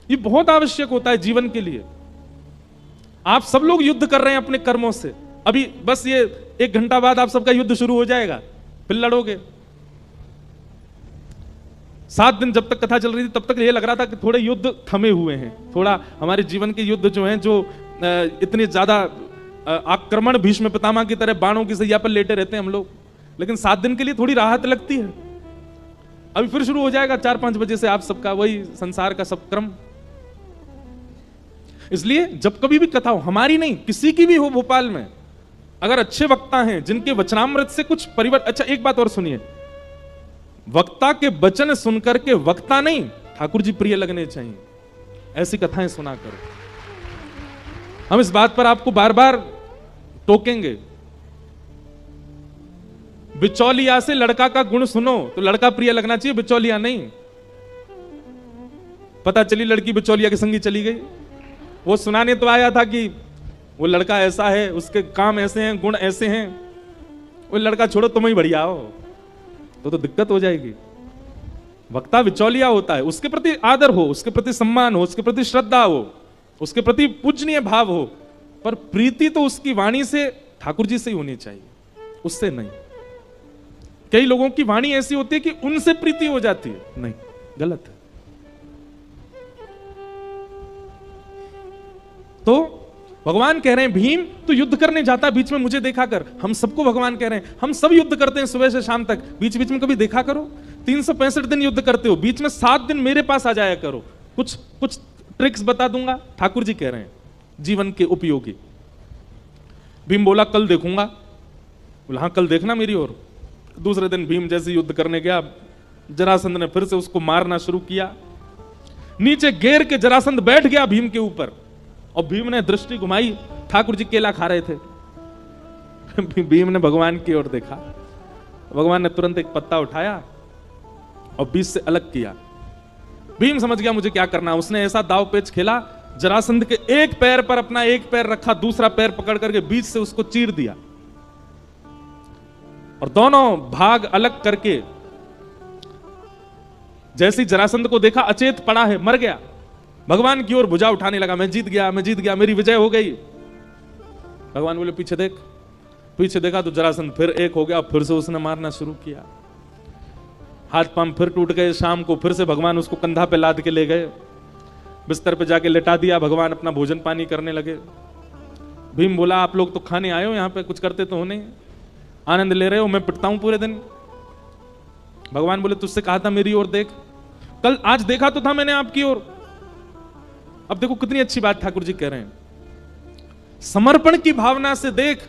ये बहुत आवश्यक होता है जीवन के लिए। आप सब लोग युद्ध कर रहे हैं अपने कर्मों से। अभी बस ये 1 घंटा बाद आप सबका युद्ध शुरू हो जाएगा, फिर लड़ोगे। 7 दिन जब तक कथा चल रही थी तब तक ये लग रहा था कि थोड़े युद्ध थमे हुए हैं, थोड़ा हमारे जीवन के युद्ध जो हैं, जो इतने ज्यादा आक्रमण भीष्म पितामह की तरह बाणों की सैया पर लेटे रहते हैं हम लोग, लेकिन 7 दिन के लिए थोड़ी राहत लगती है। अभी फिर शुरू हो जाएगा 4-5 बजे से आप सबका वही संसार का सब क्रम। इसलिए जब कभी भी कथा हो, हमारी नहीं किसी की भी हो भोपाल में, अगर अच्छे वक्ता हैं जिनके वचनामृत से कुछ परिवर्तन। अच्छा एक बात और सुनिए, वक्ता के वचन सुनकर के वक्ता नहीं ठाकुर जी प्रिय लगने चाहिए, ऐसी कथाएं सुना करो। हम इस बात पर आपको बार बार टोकेंगे। बिचौलिया से लड़का का गुण सुनो तो लड़का प्रिय लगना चाहिए, बिचौलिया नहीं। पता चली लड़की बिचौलिया के संगी चली गई, वो सुनाने तो आया था कि वो लड़का ऐसा है, उसके काम ऐसे हैं, गुण ऐसे हैं, वो लड़का छोड़ो तुम ही बढ़िया हो, तो दिक्कत हो जाएगी। वक्ता बिचौलिया होता है, उसके प्रति आदर हो, उसके प्रति सम्मान हो, उसके प्रति श्रद्धा हो, उसके प्रति पूजनीय भाव हो, पर प्रीति तो उसकी वाणी से ठाकुर जी से ही होनी चाहिए, उससे नहीं। कई लोगों की वाणी ऐसी होती है कि उनसे प्रीति हो जाती है, नहीं, गलत है। तो भगवान कह रहे हैं भीम तू युद्ध करने जाता बीच में मुझे देखा कर। हम सबको भगवान कह रहे हैं, हम सब युद्ध करते हैं सुबह से शाम तक, बीच बीच में कभी देखा करो। 365 दिन युद्ध करते हो, बीच में 7 दिन मेरे पास आ जाया करो, कुछ ट्रिक्स बता दूंगा, ठाकुर जी कह रहे हैं जीवन के उपयोगी। भीम बोला कल देखूंगा। बोला हाँ कल देखना मेरी ओर। दूसरे दिन भीम जैसे युद्ध करने गया, जरासंध ने फिर से उसको मारना शुरू किया। नीचे घेर के जरासंध बैठ गया भीम के ऊपर, और भीम ने दृष्टि घुमाई, ठाकुर जी केला खा रहे थे। भीम ने भगवान की ओर देखा, भगवान ने तुरंत एक पत्ता उठाया और बीच से अलग किया। भीम समझ गया मुझे क्या करना। उसने ऐसा दाव पेच खेला, जरासंध के एक पैर पर अपना एक पैर रखा, दूसरा पैर पकड़ करके बीच से उसको चीर दिया, और दोनों भाग अलग करके जैसी जरासंध को देखा अचेत पड़ा है, मर गया, भगवान की ओर भुजा उठाने लगा, मैं जीत गया, मैं जीत गया, मेरी विजय हो गई। भगवान बोले पीछे देख। पीछे देखा तो जरासंध फिर एक हो गया, फिर से उसने मारना शुरू किया। हाथ पांव फिर टूट गए। शाम को फिर से भगवान उसको कंधा पे लाद के ले गए, बिस्तर पे जाके लेटा दिया। भगवान अपना भोजन पानी करने लगे। भीम बोला आप लोग तो खाने आए हो, यहां पे कुछ करते तो हो नहीं, आनंद ले रहे हो, मैं पिटता हूं पूरे दिन। भगवान बोले तुझसे कहा था मेरी ओर देख, कल आज देखा तो था मैंने आपकी ओर। अब देखो कितनी अच्छी बात ठाकुर जी कह रहे हैं। समर्पण की भावना से देख,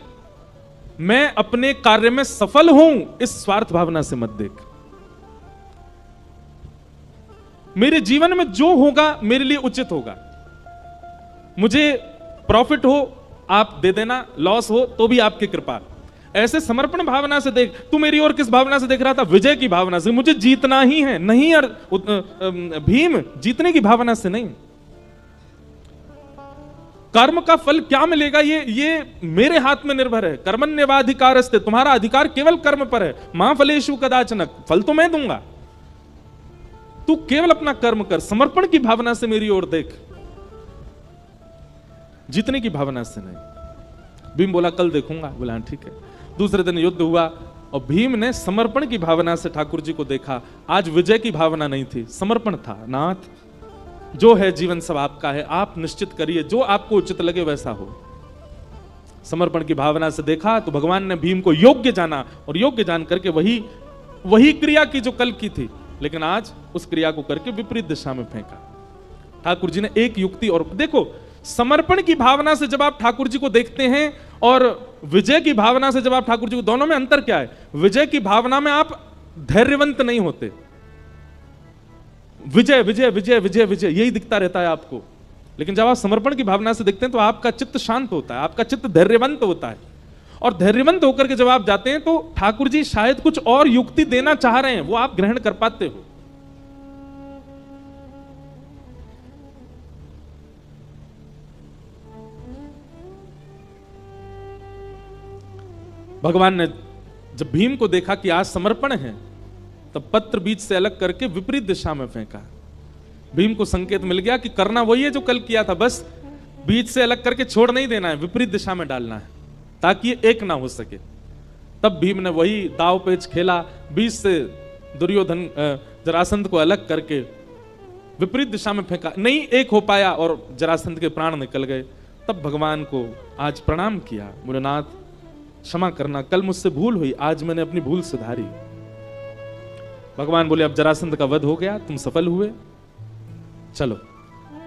मैं अपने कार्य में सफल हूं, इस स्वार्थ भावना से मत देख। मेरे जीवन में जो होगा मेरे लिए उचित होगा, मुझे प्रॉफिट हो आप दे देना, लॉस हो तो भी आपकी कृपा। ऐसे समर्पण भावना से देख। तू मेरी ओर किस भावना से देख रहा था? विजय की भावना से, मुझे जीतना ही है। नहीं यार भीम, जीतने की भावना से नहीं। कर्म का फल क्या मिलेगा ये मेरे हाथ में निर्भर है। कर्मण्येवाधिकारस्ते, तुम्हारा अधिकार केवल कर्म पर है। मां फलेषु कदाचन, फल तो मैं दूंगा, तू केवल अपना कर्म कर। समर्पण की भावना से मेरी ओर देख, जीतने की भावना से नहीं। भीम बोला कल देखूंगा। बोला ठीक है। दूसरे दिन युद्ध हुआ और भीम ने समर्पण की भावना से ठाकुर जी को देखा। आज विजय की भावना नहीं थी, समर्पण था। नाथ, जो है जीवन सब आपका है, आप निश्चित करिए, जो आपको उचित लगे वैसा हो। समर्पण की भावना से देखा तो भगवान ने भीम को योग्य जाना और योग्य जान करके वही क्रिया की जो कल की थी, लेकिन आज उस क्रिया को करके विपरीत दिशा में फेंका। ठाकुर जी ने एक युक्ति और देखो, समर्पण की भावना से जब आप ठाकुर जी को देखते हैं और विजय की भावना से जब आप ठाकुर जी को, दोनों में अंतर क्या है? विजय की भावना में आप धैर्यवंत नहीं होते, विजय विजय विजय विजय विजय यही दिखता रहता है आपको। लेकिन जब आप समर्पण की भावना से देखते हैं तो आपका चित्त शांत होता है, आपका चित्त धैर्यवंत होता है। और धैर्यवंत होकर के जब आप जाते हैं तो ठाकुर जी शायद कुछ और युक्ति देना चाह रहे हैं, वो आप ग्रहण कर पाते हो। भगवान ने जब भीम को देखा कि आज समर्पण है, तब पत्र बीच से अलग करके विपरीत दिशा में फेंका। भीम को संकेत मिल गया कि करना वही है जो कल किया था, बस बीच से अलग करके छोड़ नहीं देना है, विपरीत दिशा में डालना है ताकि ये एक ना हो सके। तब भीम ने वही दाव पेच खेला, बीच से दुर्योधन जरासंध को अलग करके विपरीत दिशा में फेंका। नहीं एक हो पाया और जरासंध के प्राण निकल गए। तब भगवान को आज प्रणाम किया, बोले नाथ क्षमा करना, कल मुझसे भूल हुई, आज मैंने अपनी भूल सुधारी। भगवान बोले अब जरासंध का वध हो गया, तुम सफल हुए, चलो।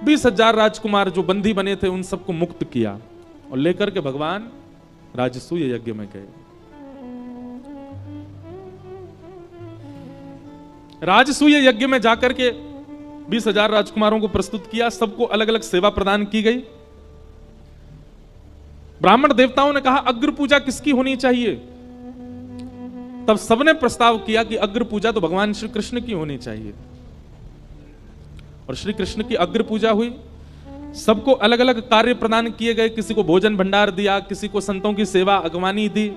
20,000 राजकुमार जो बंदी बने थे उन सबको मुक्त किया और लेकर के भगवान राजसूय यज्ञ में गए। राजसूय यज्ञ में जाकर के 20,000 राजकुमारों को प्रस्तुत किया, सबको अलग अलग सेवा प्रदान की गई। ब्राह्मण देवताओं ने कहा अग्र पूजा किसकी होनी चाहिए? तब सबने प्रस्ताव किया कि अग्र पूजा तो भगवान श्री कृष्ण की होनी चाहिए। और श्री कृष्ण की अग्र पूजा हुई। सबको अलग अलग कार्य प्रदान किए गए, किसी को भोजन भंडार दिया, किसी को संतों की सेवा अगवानी दी।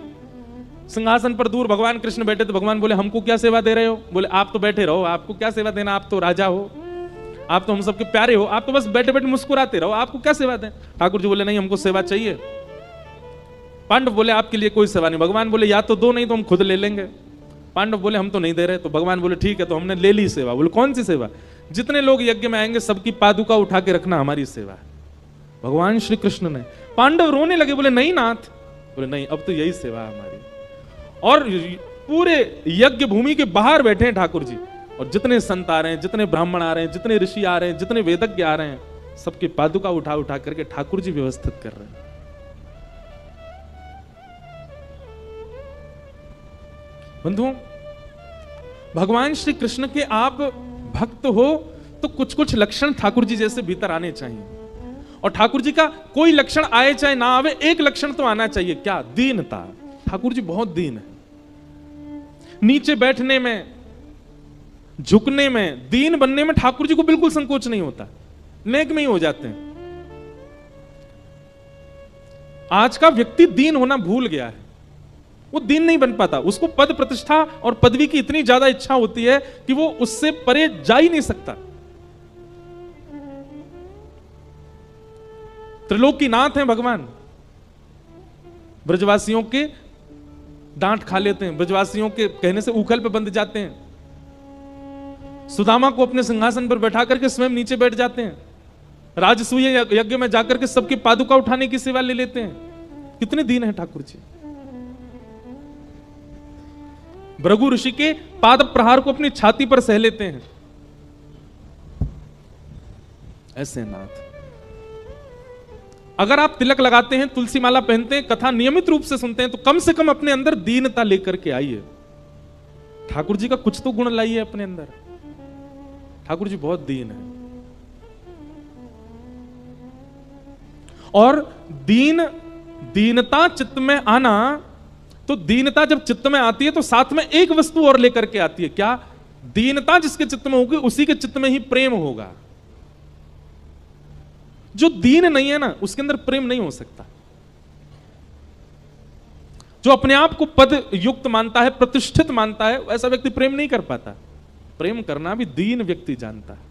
सिंहासन पर दूर भगवान कृष्ण बैठे थे। भगवान बोले हमको क्या सेवा दे रहे हो? बोले आप तो बैठे रहो, आपको क्या सेवा देना, आप तो राजा हो, आप तो हम सबके प्यारे हो, आप तो बस बैठे बैठे मुस्कुराते रहो, आपको क्या सेवा दें? ठाकुर जी बोले नहीं हमको सेवा चाहिए। पांडव बोले आपके लिए कोई सेवा नहीं। भगवान बोले या तो दो, नहीं तो हम खुद ले लेंगे। पांडव बोले हम तो नहीं दे रहे। तो भगवान बोले ठीक है, तो हमने ले ली सेवा। बोले कौन सी सेवा? जितने लोग यज्ञ में आएंगे सबकी पादुका उठा के रखना हमारी सेवा है। भगवान श्री कृष्ण ने, पांडव रोने लगे, बोले नहीं नाथ। बोले नहीं, अब तो यही सेवा है हमारी। और पूरे यज्ञ भूमि के बाहर बैठे हैं ठाकुर जी, और जितने संत आ रहे हैं, जितने ब्राह्मण आ रहे हैं, जितने ऋषि आ रहे हैं, जितने वेदज्ञ आ रहे हैं, सबकी पादुका उठा उठा करके ठाकुर जी व्यवस्थित कर रहे हैं। बंधुओं, भगवान श्री कृष्ण के आप भक्त हो तो कुछ कुछ लक्षण ठाकुर जी जैसे भीतर आने चाहिए। और ठाकुर जी का कोई लक्षण आए चाहे ना आवे, एक लक्षण तो आना चाहिए। क्या? दीनता। ठाकुर जी बहुत दीन है। नीचे बैठने में, झुकने में, दीन बनने में ठाकुर जी को बिल्कुल संकोच नहीं होता, नेक में ही हो जाते हैं। आज का व्यक्ति दीन होना भूल गया है, वो दीन नहीं बन पाता। उसको पद प्रतिष्ठा और पदवी की इतनी ज्यादा इच्छा होती है कि वो उससे परे जा ही नहीं सकता। त्रिलोकीनाथ हैं भगवान, ब्रजवासियों के डांट खा लेते हैं, ब्रजवासियों के कहने से उखल पे बंध जाते हैं। सुदामा को अपने सिंहासन पर बैठा करके स्वयं नीचे बैठ जाते हैं। राजसूय यज्ञ में जाकर के सबकी पादुका उठाने की सेवा ले लेते हैं। कितने दीन हैं ठाकुर जी। भृगु ऋषि के पाद प्रहार को अपनी छाती पर सह लेते हैं। ऐसे नाथ अगर आप तिलक लगाते हैं, तुलसी माला पहनते हैं, कथा नियमित रूप से सुनते हैं, तो कम से कम अपने अंदर दीनता लेकर के आइए। ठाकुर जी का कुछ तो गुण लाइए अपने अंदर। ठाकुर जी बहुत दीन है। और दीनता चित्त में आना, तो दीनता जब चित्त में आती है तो साथ में एक वस्तु और लेकर के आती है। क्या? दीनता जिसके चित्त में होगी उसी के चित्त में ही प्रेम होगा। जो दीन नहीं है ना, उसके अंदर प्रेम नहीं हो सकता। जो अपने आप को पद युक्त मानता है, प्रतिष्ठित मानता है, ऐसा व्यक्ति प्रेम नहीं कर पाता। प्रेम करना भी दीन व्यक्ति जानता है।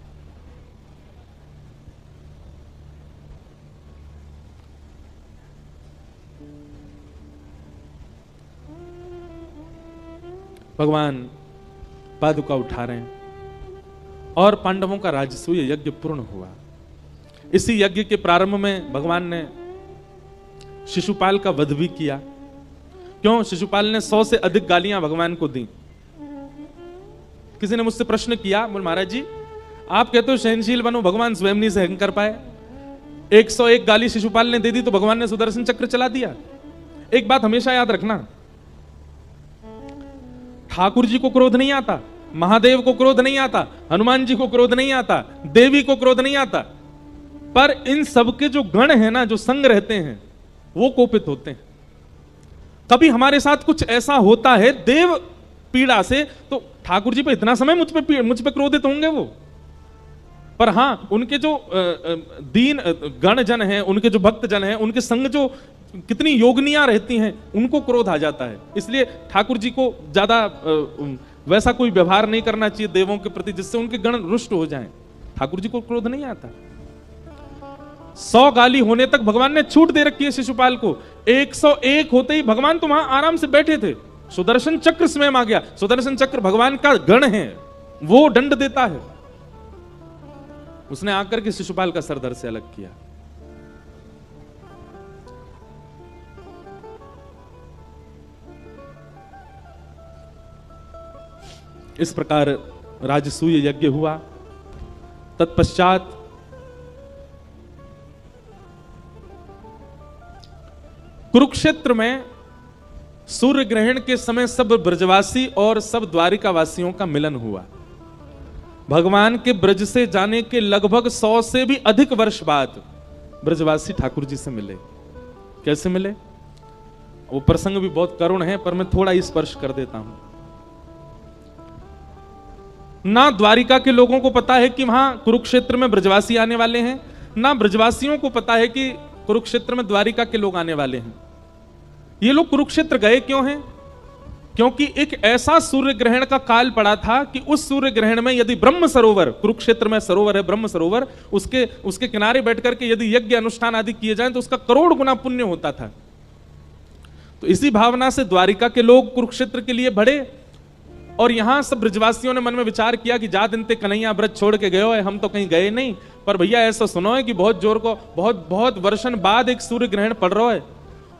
भगवान पादुका उठा रहे हैं और पांडवों का राजसूय यज्ञ पूर्ण हुआ। इसी यज्ञ के प्रारंभ में भगवान ने शिशुपाल का वध भी किया। क्यों? शिशुपाल ने 100 से अधिक गालियां भगवान को दी। किसी ने मुझसे प्रश्न किया, बोल महाराज जी आप कहते हो सहनशील बनो, भगवान स्वयं नहीं सहन कर पाए। 101 गाली शिशुपाल ने दे दी तो भगवान ने सुदर्शन चक्र चला दिया। एक बात हमेशा याद रखना, ठाकुर जी को क्रोध नहीं आता, महादेव को क्रोध नहीं आता, हनुमान जी को क्रोध नहीं आता, देवी को क्रोध नहीं आता, पर इन सबके जो गण हैं ना, जो संग रहते हैं, वो कोपित होते हैं। कभी हमारे साथ कुछ ऐसा होता है देव पीड़ा से, तो ठाकुर जी पे इतना समय मुझ पे क्रोधित होंगे वो। पर हां, उनके जो दीन गण जन हैं, उनके जो भक्त जन हैं, उनके संग जो कितनी योगनियां रहती हैं, उनको क्रोध आ जाता है। इसलिए ठाकुर जी को ज्यादा वैसा कोई व्यवहार नहीं करना चाहिए देवों के प्रति जिससे उनके गण रुष्ट हो जाएं। ठाकुर जी को क्रोध नहीं आता। 100 गाली होने तक भगवान ने छूट दे रखी है शिशुपाल को। 101 होते ही भगवान तो वहां आराम से बैठे थे, सुदर्शन चक्र स्वयं आ गया। सुदर्शन चक्र भगवान का गण है, वो दंड देता है। उसने आकर के शिशुपाल का सर धड़ से अलग किया। इस प्रकार राजसूय यज्ञ हुआ। तत्पश्चात कुरुक्षेत्र में सूर्य ग्रहण के समय सब ब्रजवासी और सब द्वारिका वासियों का मिलन हुआ। भगवान के ब्रज से जाने के लगभग 100 से भी अधिक वर्ष बाद ब्रजवासी ठाकुर जी से मिले। कैसे मिले? वो प्रसंग भी बहुत करुण है, पर मैं थोड़ा ही स्पर्श कर देता हूं। ना द्वारिका के लोगों को पता है कि वहां कुरुक्षेत्र में ब्रजवासी आने वाले हैं, ना ब्रजवासियों को पता है कि कुरुक्षेत्र में द्वारिका के लोग आने वाले हैं। ये लोग कुरुक्षेत्र गए क्यों हैं? क्योंकि एक ऐसा सूर्य ग्रहण का काल पड़ा था कि उस सूर्य ग्रहण में यदि ब्रह्म सरोवर, कुरुक्षेत्र में सरोवर है ब्रह्म सरोवर, उसके किनारे बैठ करके यदि यज्ञ अनुष्ठान आदि किए जाएं तो उसका करोड़ गुना पुण्य होता था। तो इसी भावना से द्वारिका के लोग कुरुक्षेत्र के लिए बढ़े। और यहां सब ब्रजवासियों ने मन में विचार किया कि जा दिन ते कन्हैया ब्रज छोड़ के गए हो, हम तो कहीं गए नहीं, पर भैया ऐसा सुनो है कि बहुत जोर को बहुत वर्षन बाद एक सूर्य ग्रहण पड़ रहा है,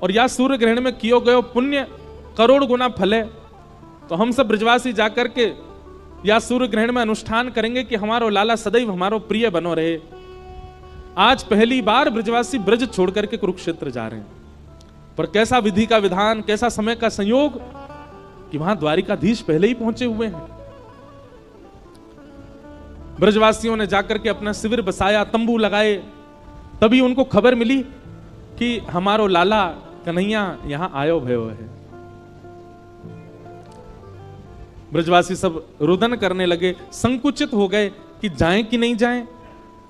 और या सूर्य ग्रहण में कियो गयो पुण्य करोड़ गुना फल है। तो हम सब ब्रजवासी जाकर के या सूर्य ग्रहण में अनुष्ठान करेंगे कि हमारो लाला सदैव हमारो प्रिय बनो रहे। आज पहली बार ब्रजवासी ब्रज छोड़ करके कुरुक्षेत्र जा रहे हैं। पर कैसा विधि का विधान, कैसा समय का संयोग कि वहां द्वारिकाधीश पहले ही पहुंचे हुए हैं। ब्रजवासियों ने जाकर के अपना शिविर बसाया, तंबू लगाए। तभी उनको खबर मिली कि हमारो लाला कन्हैया यहां आयो भयो है। ब्रजवासी सब रुदन करने लगे, संकुचित हो गए कि जाएं कि नहीं जाएं।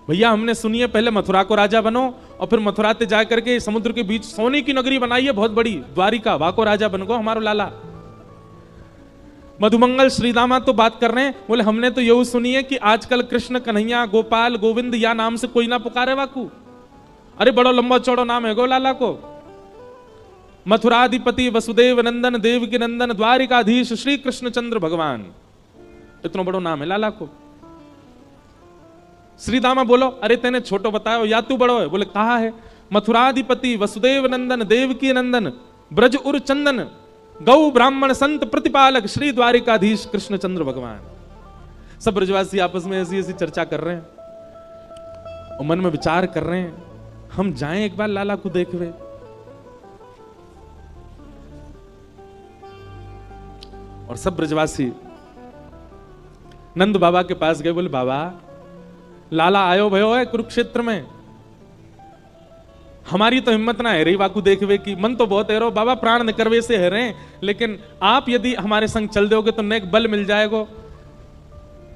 भैया हमने सुनिए पहले मथुरा को राजा बनो, और फिर मथुरा से जाकर के समुद्र के बीच सोने की नगरी बनाई है बहुत बड़ी द्वारिका, वहां को राजा बन गो हमारो लाला। मधुमंगल श्रीदामा तो बात कर रहे हैं, बोले हमने तो यही सुनी है कि आजकल कृष्ण कन्हैया गोपाल गोविंद या नाम से कोई ना पुकारे वाकू। अरे बड़ो लंबा चौड़ो नाम है गो लाला को। मथुराधिपति वसुदेव नंदन देवकी नंदन द्वारिकाधीश श्री कृष्णचंद्र भगवान, इतना बड़ो नाम है लाला को। श्रीदामा बोलो अरे तेने छोटो बतायो या तू बड़ो है? बोले कहा है? मथुराधिपति वसुदेव नंदन देवकी नंदन ब्रज उर चंदन गौ ब्राह्मण संत प्रतिपालक श्री द्वारिकाधीश कृष्णचंद्र भगवान। सब ब्रजवासी आपस में ऐसी ऐसी चर्चा कर रहे हैं और मन में विचार कर रहे हैं हम जाएं एक बार लाला को देखवे। और सब ब्रजवासी नंद बाबा के पास गए, बोले बाबा लाला आयो भयो है कुरुक्षेत्र में, हमारी तो हिम्मत ना है रही वाकू देखवे की, मन तो बहुत है रो बाबा, प्राण निकरवे से है रहे, लेकिन आप यदि हमारे संग चल दोगे तो नेक बल मिल जाएगा।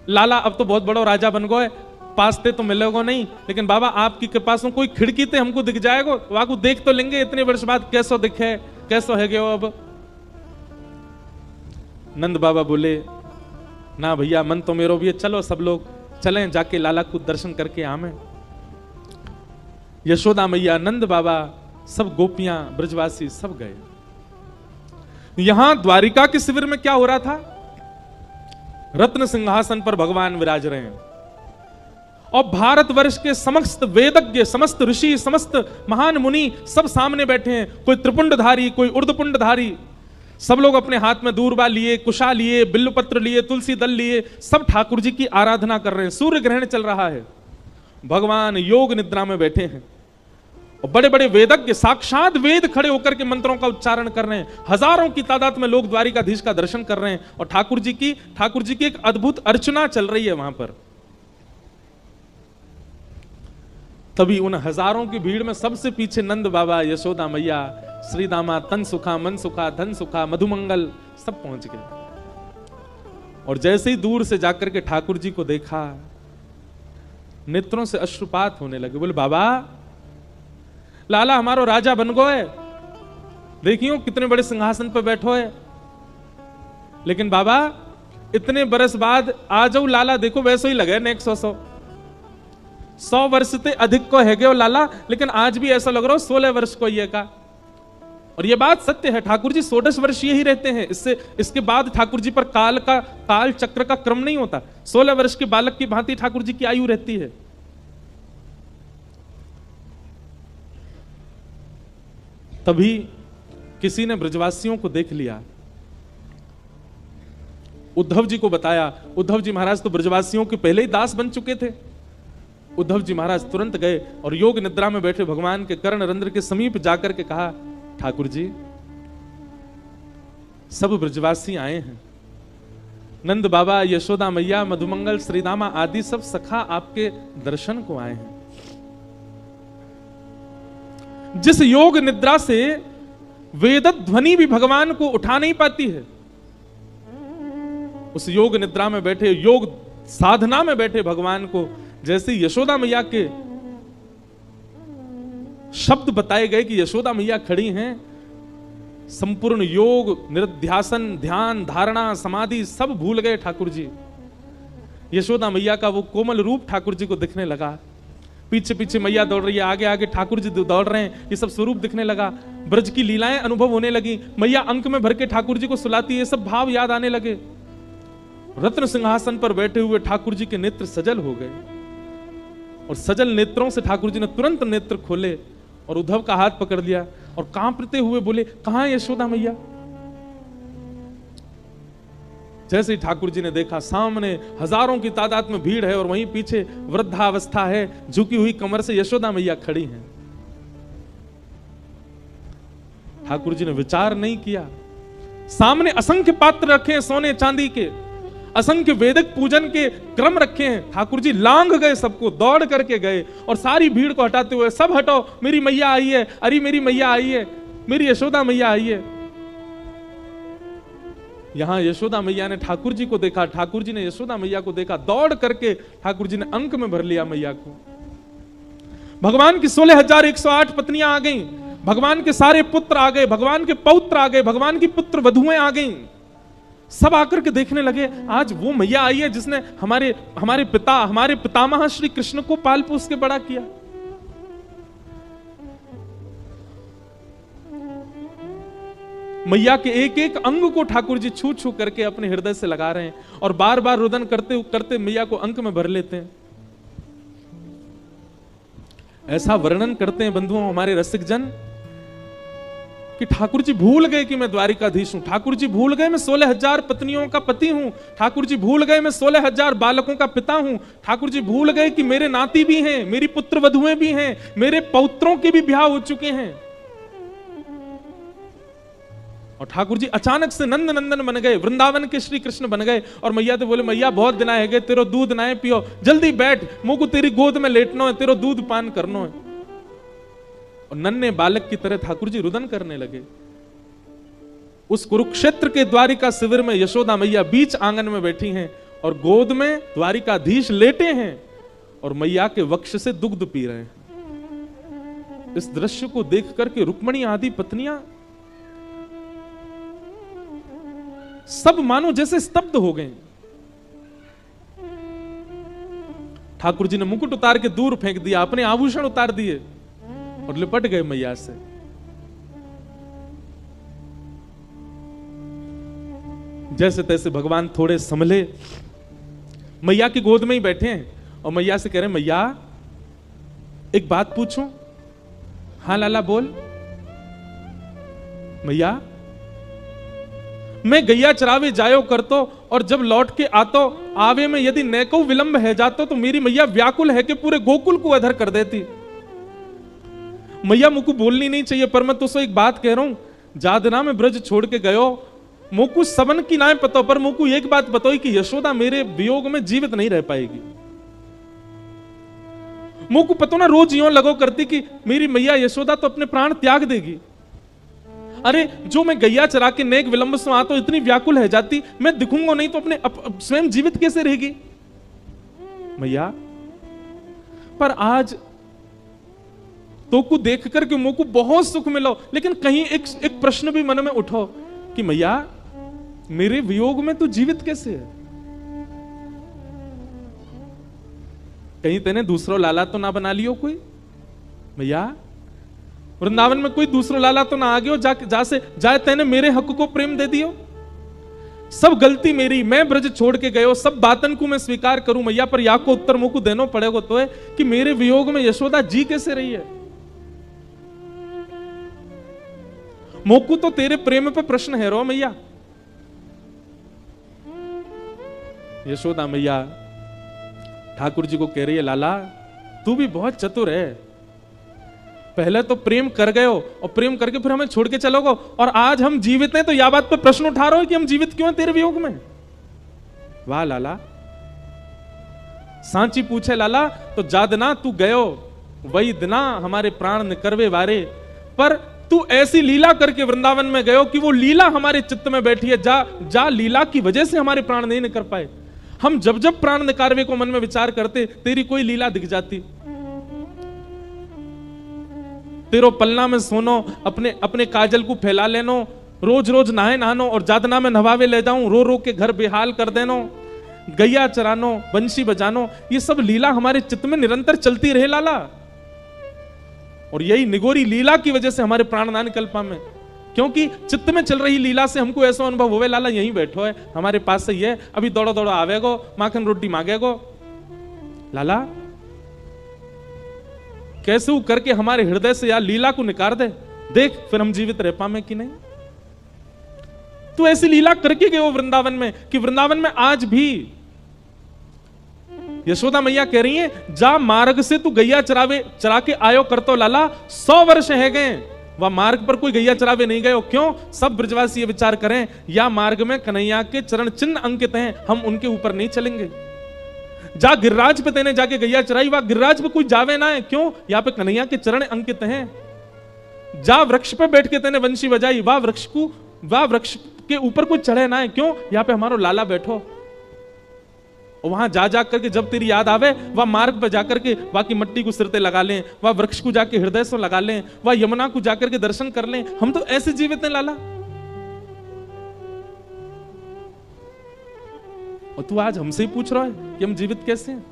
लाला अब तो बहुत बड़ो राजा बन गए, पासते तो मिलेगो नहीं, लेकिन बाबा आपकी कृपा से कोई खिड़की ते हमको दिख जाएगा, वाकू देख तो लेंगे, इतने वर्ष बाद कैसो दिखे, कैसो है गयो। अब नंद बाबा बोले ना भैया, मन तो मेरो भी है, चलो सब लोग चलें, जाके लाला को दर्शन करके आवे। यशोदा मैया, नंद बाबा, सब गोपियां, ब्रजवासी सब गए। यहां द्वारिका के शिविर में क्या हो रहा था? रत्न सिंहासन पर भगवान विराज रहे हैं और भारतवर्ष के समस्त वेदज्ञ, समस्त ऋषि, समस्त महान मुनि सब सामने बैठे हैं। कोई त्रिपुंडधारी, कोई ऊर्ध्वपुंडधारी, सब लोग अपने हाथ में दूरबा लिए, कुशा लिए, बिल्वपत्र लिए, तुलसी दल लिए, सब ठाकुर जी की आराधना कर रहे हैं। सूर्य ग्रहण चल रहा है, भगवान योग निद्रा में बैठे हैं और बड़े बड़े वेदज्ञ साक्षात वेद खड़े होकर के मंत्रों का उच्चारण कर रहे हैं। हजारों की तादाद में लोग द्वारिकाधीश का दर्शन कर रहे हैं और ठाकुर जी की एक अद्भुत अर्चना चल रही है वहां पर। तभी उन हजारों की भीड़ में सबसे पीछे नंद बाबा, यशोदा मैया, श्री दामा, तन सुखा, मन सुखा, धन सुखा, मधुमंगल सब पहुंच गए। और जैसे ही दूर से जाकर के ठाकुर जी को देखा, नेत्रों से अश्रुपात होने लगे। बोले बाबा लाला हमारो राजा बन गो है, देखियो कितने बड़े सिंहासन पर बैठो है, लेकिन बाबा इतने बरस बाद आ जाओ लाला, देखो वैसे ही लगे नेक 100 वर्ष से अधिक को है गयो लाला, लेकिन आज भी ऐसा लग रहा हो 16 वर्ष को ये का। और ये बात सत्य है, ठाकुर जी 16 वर्ष ही रहते हैं, इसके बाद ठाकुर जी पर काल चक्र का क्रम नहीं होता। 16 वर्ष के बालक की भांति ठाकुर जी की आयु रहती है। तभी किसी ने ब्रजवासियों को देख लिया, उद्धव जी को बताया। उद्धव जी महाराज तो ब्रजवासियों के पहले ही दास बन चुके थे। उद्धव जी महाराज तुरंत गए और योग निद्रा में बैठे भगवान के कर्ण रंध्र के समीप जाकर के कहा, ठाकुर जी सब ब्रजवासी आए हैं, नंद बाबा, यशोदा मैया, मधुमंगल, श्रीदामा आदि सब सखा आपके दर्शन को आए हैं। जिस योग निद्रा से वेद ध्वनि भी भगवान को उठा नहीं पाती है, उस योग निद्रा में बैठे, योग साधना में बैठे भगवान को जैसे यशोदा मैया के शब्द बताए गए कि यशोदा मैया खड़ी हैं, संपूर्ण योग, निरध्यासन, ध्यान, धारणा, समाधि सब भूल गए ठाकुर जी। यशोदा मैया का वो कोमल रूप ठाकुर जी को दिखने लगा। पीछे पीछे मैया दौड़ रही है, आगे आगे ठाकुर जी दौड़ रहे हैं, ये सब स्वरूप दिखने लगा। ब्रज की लीलाएं अनुभव होने लगी। मैया अंक में भर के ठाकुर जी को सुलाती है, सब भाव याद आने लगे। रत्न सिंहासन पर बैठे हुए ठाकुर जी के नेत्र सजल हो गए और सजल नेत्रों से ठाकुर जी ने तुरंत नेत्र खोले और उद्धव का हाथ पकड़ लिया और कांपते हुए बोले, कहां है यशोदा मैया? जैसे ही ठाकुर जी ने देखा, सामने हजारों की तादाद में भीड़ है और वहीं पीछे वृद्धावस्था है, झुकी हुई कमर से यशोदा मैया खड़ी हैं। ठाकुर जी ने विचार नहीं किया। सामने असंख्य पात्र रखे हैं सोने चांदी के, असंख्य वेदिक पूजन के क्रम रखे हैं। ठाकुर जी लांग गए, सबको दौड़ करके गए और सारी भीड़ को हटाते हुए, सब हटो, मेरी मैया आई है, अरे मेरी मैया आई है, मेरी यशोदा मैया आई है। यहां यशोदा मैया ने ठाकुर जी को देखा, ठाकुर जी ने यशोदा मैया को देखा, दौड़ करके ठाकुर जी ने अंक में भर लिया मैया को। भगवान की 16,108 पत्नियां आ गईं, भगवान के सारे पुत्र आ गए, भगवान के पौत्र आ गए, भगवान की पुत्र वधुएं आ गईं। सब आकर के देखने लगे, आज वो मैया आई है जिसने हमारे पितामह श्री कृष्ण को पाल पोस के बड़ा किया। मैया के एक एक अंग को ठाकुर जी छू छू करके अपने हृदय से लगा रहे हैं और बार बार रुदन करते करते मैया को अंक में भर लेते हैं। ऐसा वर्णन करते हैं बंधुओं हमारे रसिक जन, कि ठाकुर जी भूल गए कि मैं द्वारिकाधीश हूं, ठाकुर जी भूल गए मैं 16,000 पत्नियों का पति हूं, ठाकुर जी भूल गए मैं 16,000 बालकों का पिता हूं, ठाकुर जी भूल गए कि मेरे नाती भी हैं, मेरी पुत्र वधुएं भी हैं, मेरे पौत्रों के भी ब्याह हो चुके हैं। और ठाकुर जी अचानक से नंद नंदन बन गए, वृंदावन के श्री कृष्ण बन गए। और मैया तो बोले, मैया बहुत दिन आए गए, तेरो दूध नाए पियो, जल्दी बैठ, मुझको तेरी गोद में लेटना है, तेरो दूध पान करना है। और नन्हे बालक की तरह ठाकुर जी रुदन करने लगे। उस कुरुक्षेत्र के द्वारिका शिविर में यशोदा मैया बीच आंगन में बैठी हैं और गोद में द्वारिकाधीश लेटे हैं और मैया के वक्ष से दुग्ध पी रहे हैं। इस दृश्य को देख करके रुक्मणी आदि पत्नियां सब मानो जैसे स्तब्ध हो गए। ठाकुर जी ने मुकुट उतार के दूर फेंक दिया, अपने आभूषण उतार दिए और लिपट गए मैया से। जैसे तैसे भगवान थोड़े संभले, मैया की गोद में ही बैठे हैं और मैया से कह रहे हैं, मैया एक बात पूछूं? हाँ लाला बोल। मैया मैं गैया चरावे जायो करतो और जब लौट के आतो आवे में यदि नेको विलंब है जातो तो मेरी मैया व्याकुल है कि पूरे गोकुल को अधर कर देती। मैया मुझको बोलनी नहीं चाहिए पर मैं तुझसे एक बात कह रहा हूं, जादना में ब्रज छोड़ के गयो, मुझको सबन की नाय पतो पर मुझको एक बात बताओ कि यशोदा मेरे वियोग में जीवित नहीं रह पाएगी। मुझको पता ना रोज यूं लगो करती कि मेरी मैया यशोदा तो अपने प्राण त्याग देगी। अरे जो मैं गैया चरा के नेक विलंब से आ तो इतनी व्याकुल है जाती, मैं दिखूंगा नहीं तो अपने स्वयं जीवित कैसे रहेगी मैया। पर आज तो को देख करके मुझ को बहुत सुख मिलो, लेकिन कहीं एक प्रश्न भी मन में उठो कि मैया मेरे वियोग में तू जीवित कैसे है? कहीं तेने दूसरा लाला तो ना बना लियो कोई? मैया वृंदावन में कोई दूसरा लाला तो ना आ गयो जाए तेने मेरे हक को प्रेम दे दियो? सब गलती मेरी, मैं ब्रज छोड़ के गयो, सब बातन को मैं स्वीकार करूं मैया, पर या को उत्तर मुझको देना पड़ेगा तो है कि मेरे वियोग में यशोदा जी कैसे रही है? मोकू तो तेरे प्रेम पे प्रश्न है रो मैया। यशोदा मैया ठाकुर जी को कह रही है, लाला तू भी बहुत चतुर है, पहले तो प्रेम कर गए हो और प्रेम करके फिर हमें छोड़ के चलोगे और आज हम जीवित हैं तो यह बात पे प्रश्न उठा रहे हो कि हम जीवित क्यों हैं तेरे वियोग में? वाह लाला, सांची पूछे लाला तो जादना तू गयो वही दिना हमारे प्राण निकरवे वारे, पर तू ऐसी लीला करके वृंदावन में गयो कि वो लीला हमारे चित्त में बैठी है, जा लीला की वजह से हमारे प्राण नहीं निकर पाए। हम जब जब प्राण निकारवे को मन में विचार करते तेरी कोई लीला दिख जाती। तेरो पलना में सोनो, अपने काजल को फैला लेनो, रोज रोज नहाए नहानो और जादना में नवावे ले जाऊं, रो रो के घर बेहाल कर देनो, गैया चरानो, बंशी बजानो, ये सब लीला हमारे चित्त में निरंतर चलती रहे लाला। और यही निगोरी लीला की वजह से हमारे प्राण ना निकल पाए, क्योंकि चित्त में चल रही लीला से हमको ऐसा अनुभव होवे लाला यहीं बैठो है हमारे पास से, ये अभी दौड़ो दौड़ो आवेगो, माखन रोटी मांगेगो। लाला कैसे करके हमारे हृदय से यार लीला को निकाल दे, देख फिर हम जीवित रह पाए कि नहीं। तू ऐसी लीला करके गए हो वृंदावन में कि वृंदावन में आज भी यशोदा मैया कह रही है, जा मार्ग से तू गैया चरा के आयो करतो लाला, 100 वर्ष है गए वह मार्ग पर कोई गैया चरावे नहीं गए हो। क्यों? सब ब्रजवासी ये विचार करें या मार्ग में कन्हैया के चरण चिन्ह अंकित हैं, हम उनके ऊपर नहीं चलेंगे। जा गिरिराज पे तेने जाके गैया चराई, वह गिरिराज पे कोई जावे ना है, क्यों? यहाँ पे कन्हैया के चरण अंकित हैं। जा वृक्ष पे बैठ के तेने वंशी बजाई, वह वृक्ष के ऊपर कोई चढ़े ना है, क्यों? यहाँ पे हमारो लाला बैठो। और वहां जा करके जब तेरी याद आवे वह मार्ग पर जाकर के वहां की मट्टी को सिरते लगा लें, वह वृक्ष को जाके हृदय से लगा लें, वह यमुना को जाकर के दर्शन कर लें। हम तो ऐसे जीवित हैं लाला, और तू आज हमसे ही पूछ रहा है कि हम जीवित कैसे हैं।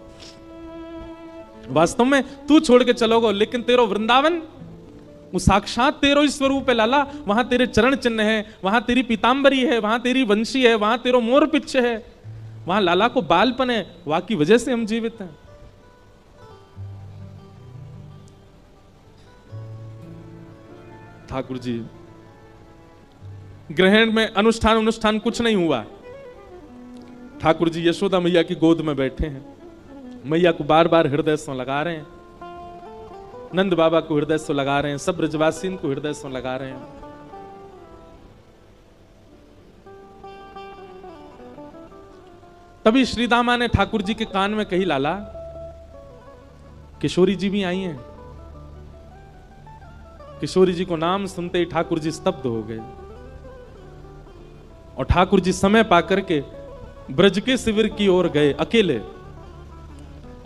वास्तव में तू छोड़ के चलोगे, लेकिन तेरो वृंदावन वो साक्षात तेरो ही स्वरूप है लाला। वहां तेरे चरण चिन्ह है, वहां तेरी पीतांबरी है, वहां तेरी वंशी है, वहां तेरो मोर पिच्छ है, वहां लाला को बालपन है, वहां की वजह से हम जीवित हैं। ठाकुर जी ग्रहण में अनुष्ठान कुछ नहीं हुआ। ठाकुर जी यशोदा मैया की गोद में बैठे हैं, मैया को बार बार हृदय से लगा रहे हैं, नंद बाबा को हृदय से लगा रहे हैं, सब ब्रजवासीन को हृदय से लगा रहे हैं। तभी श्री दामा ने ठाकुर जी के कान में कही, लाला किशोरी जी भी आई हैं। किशोरी जी को नाम सुनते ही ठाकुर जी स्तब्ध हो गए और ठाकुर जी समय पाकर के ब्रज के शिविर की ओर गए अकेले,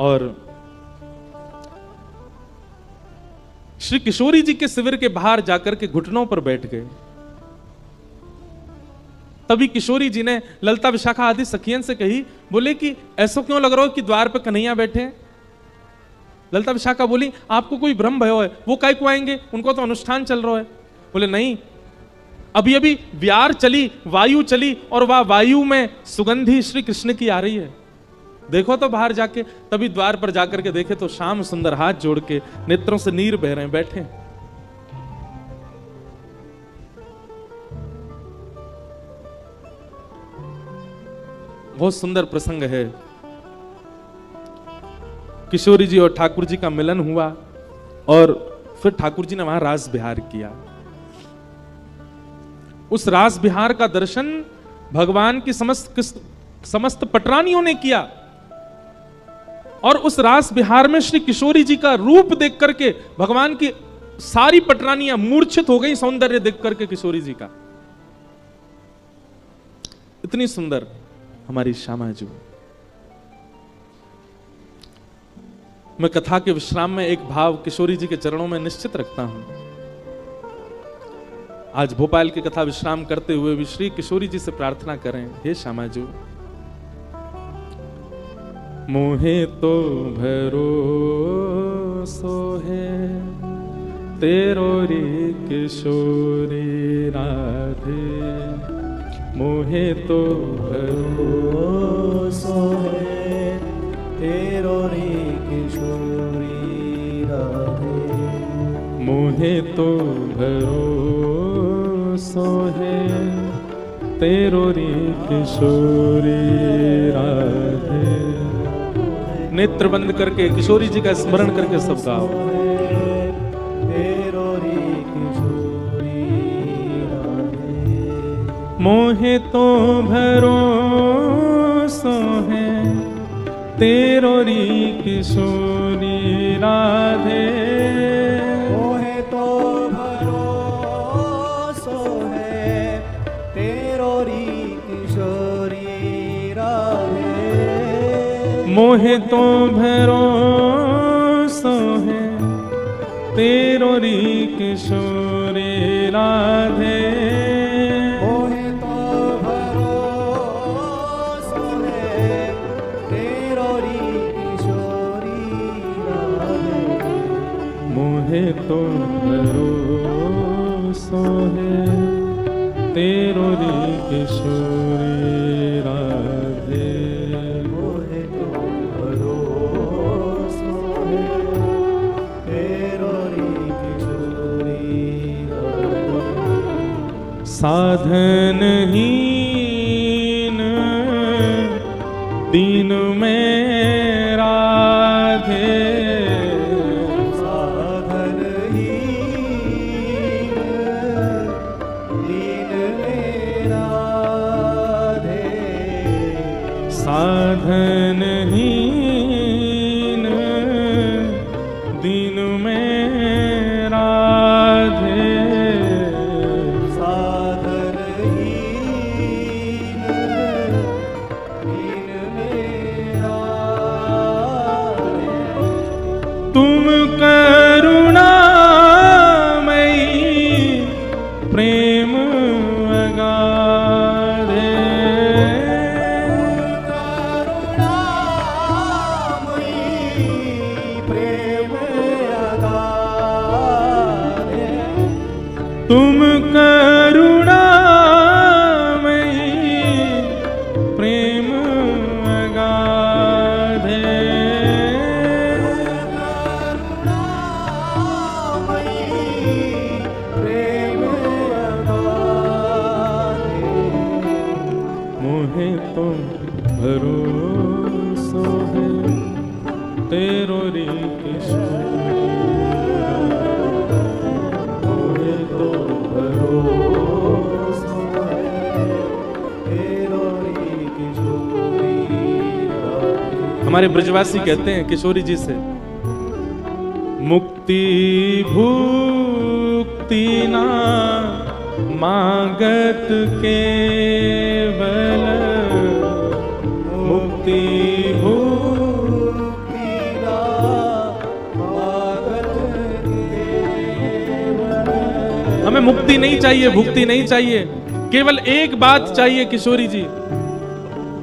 और श्री किशोरी जी के शिविर के बाहर जाकर के घुटनों पर बैठ गए। तभी किशोरी जी ने ललता विशाखा आदि सखियन से कही, बोले कि ऐसा क्यों लग रहा हो कि द्वार पर कन्हैया बैठे हैं। ललता विशाखा बोली, आपको कोई भ्रम भयो है, वो काय को आएंगे, उनको तो अनुष्ठान चल रहा है। बोले नहीं, अभी अभी व्यार चली, वायु चली, और वह वायु में सुगंधी श्री कृष्ण की आ रही है, देखो तो बाहर जाके। तभी द्वार पर जाकर के देखे तो श्याम सुंदर हाथ जोड़ के नेत्रों से नीर बह रहे हैं, बैठे हैं। बहुत सुंदर प्रसंग है। किशोरी जी और ठाकुर जी का मिलन हुआ और फिर ठाकुर जी ने वहां रास विहार किया। उस रास विहार का दर्शन भगवान की समस्त पटरानियों ने किया, और उस रास विहार में श्री किशोरी जी का रूप देख करके भगवान की सारी पटरानियां मूर्छित हो गई, सौंदर्य देख करके किशोरी जी का। इतनी सुंदर हमारी श्यामा जी। मैं कथा के विश्राम में एक भाव किशोरी जी के चरणों में निश्चित रखता हूं। आज भोपाल की कथा विश्राम करते हुए भी श्री किशोरी जी से प्रार्थना करें, हे श्यामा जी, मोहे तो भरोसो है तेरो रे किशोरी राधे, मोहे तो भरोसो है तेरो रे किशोरी राधे, मोहे तो भरोसो है तेरो रे किशोरी राधे। नेत्र बंद करके किशोरी जी का स्मरण करके सब गाओ। तेरो रे किशोरी राधे, मोहे तो भरोसो है तेरो री किशोरी राधे, मोहे तो भरोसो है तेरो री किशोरी राधे, मोहे तो भरोसो है तेरो री किशोरी राधे, मोहे तो भरोसो है तेरो री किशोरी राधे, मोहे तो भरोसो है तेरो री किशोरी राधे, मोहे तो भरोसो है तेरो री किशोरी राधे, साधनहीन दीन में राधे, साधनहीन दीन में राधे, साधनहीन दीन में राधे, साधनहीन दीन में राधे, तुम करुणामयी प्रेम अगाधे, तेरो रे किशोरी मोहे तो भरोसा है तेरो रे किशोरी राधे। हमारे ब्रजवासी कहते हैं किशोरी जी से, मुक्ति भुक्ति ना मांगत केवल, मुक्ति मुक्ति ना मांगत केवल। हमें मुक्ति नहीं चाहिए, भुक्ति नहीं चाहिए, केवल एक बात चाहिए किशोरी जी,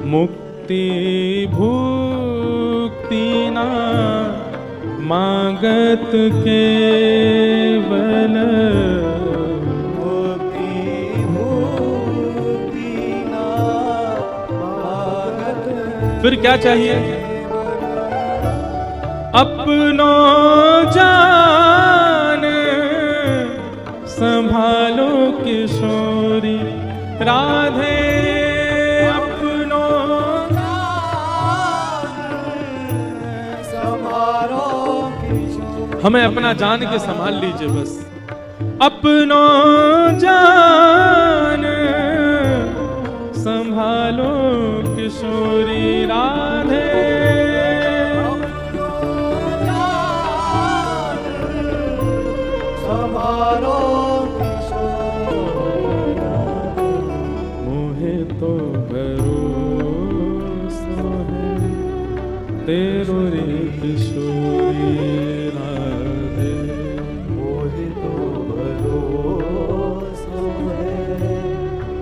मुक्ति भुक्ति ना मांगत केवल, मुक्ति मुक्ति ना मांगत फिर क्या चाहिए? अपनो जान संभालो किशोरी राधे, अपनो संभालो किशोरी। हमें अपना जान के संभाल लीजिए बस, अपनो जान संभालो किशोरी राधे, संभालो किशोरी राधे। मोहे तो भरोसा है तेरो रे किशोरी राधे, मोहे तो भरोसा है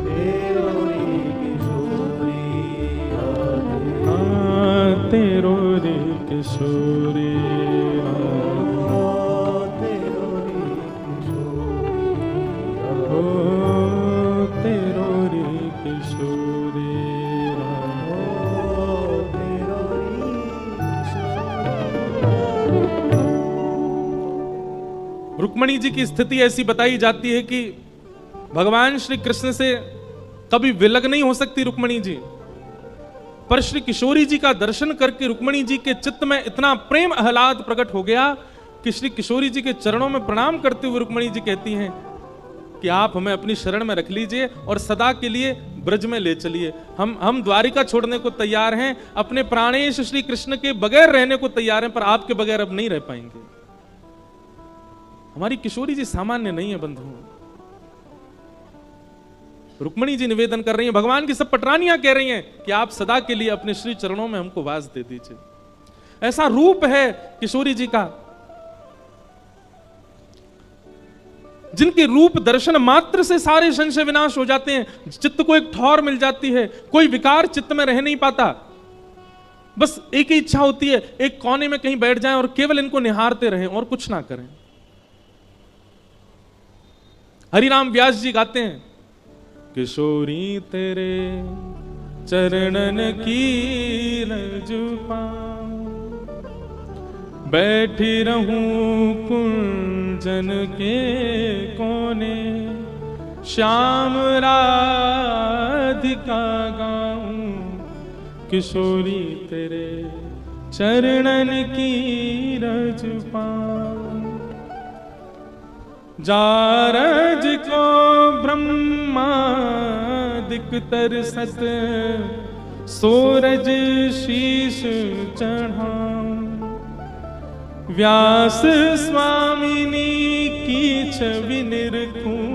तेरो रे किशोरी राधे। हाँ तेरो रे किशोरी तेरो रे किशोरी ओ तेरो रे किशोरी राधे। तेरो रे रुक्मणी जी की स्थिति ऐसी बताई जाती है कि भगवान श्री कृष्ण से कभी विलग नहीं हो सकती रुक्मणी जी, पर श्री किशोरी जी का दर्शन करके रुक्मणी जी के चित्त में इतना प्रेम आह्लाद प्रकट हो गया कि श्री किशोरी जी के चरणों में प्रणाम करते हुए रुक्मणी जी कहती हैं कि आप हमें अपनी शरण में रख लीजिए और सदा के लिए ब्रज में ले चलिए। हम द्वारिका छोड़ने को तैयार हैं, अपने प्राणेश श्री कृष्ण के बगैर रहने को तैयार हैं, पर आपके बगैर अब नहीं रह पाएंगे। हमारी किशोरी जी सामान्य नहीं है बंधुओं। रुक्मणी जी निवेदन कर रही हैं, भगवान की सब पटरानियां कह रही हैं कि आप सदा के लिए अपने श्री चरणों में हमको वास दे दीजिए। ऐसा रूप है किशोरी जी का, जिनके रूप दर्शन मात्र से सारे संशय विनाश हो जाते हैं, चित्त को एक ठौर मिल जाती है, कोई विकार चित्त में रह नहीं पाता, बस एक ही इच्छा होती है एक कोने में कहीं बैठ जाएं और केवल इनको निहारते रहें और कुछ ना करें। हरिराम व्यास जी गाते हैं, किशोरी तेरे चरणन की रज पाऊं, बैठी रहूं कुंजन के कोने, श्याम राधिका गाऊं, किशोरी तेरे चरणन की रज पाऊं। जारज को ब्रह्मादिक तरसत, सूरज शीश चढ़ाऊं, व्यास स्वामिनी की छवि निरखूं,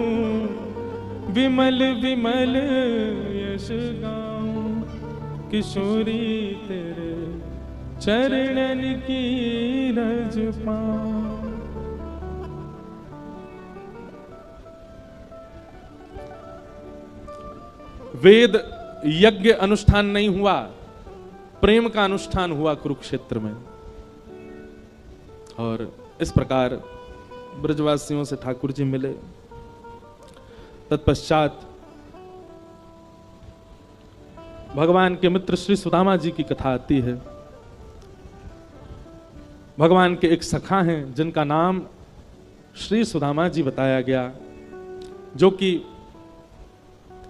विमल विमल यश गाऊं, किशोरी तेरे चरणन की रज पाऊं। वेद यज्ञ अनुष्ठान नहीं हुआ, प्रेम का अनुष्ठान हुआ कुरुक्षेत्र में। और इस प्रकार ब्रजवासियों से ठाकुर जी मिले। तत्पश्चात भगवान के मित्र श्री सुदामा जी की कथा आती है। भगवान के एक सखा हैं जिनका नाम श्री सुदामा जी बताया गया, जो कि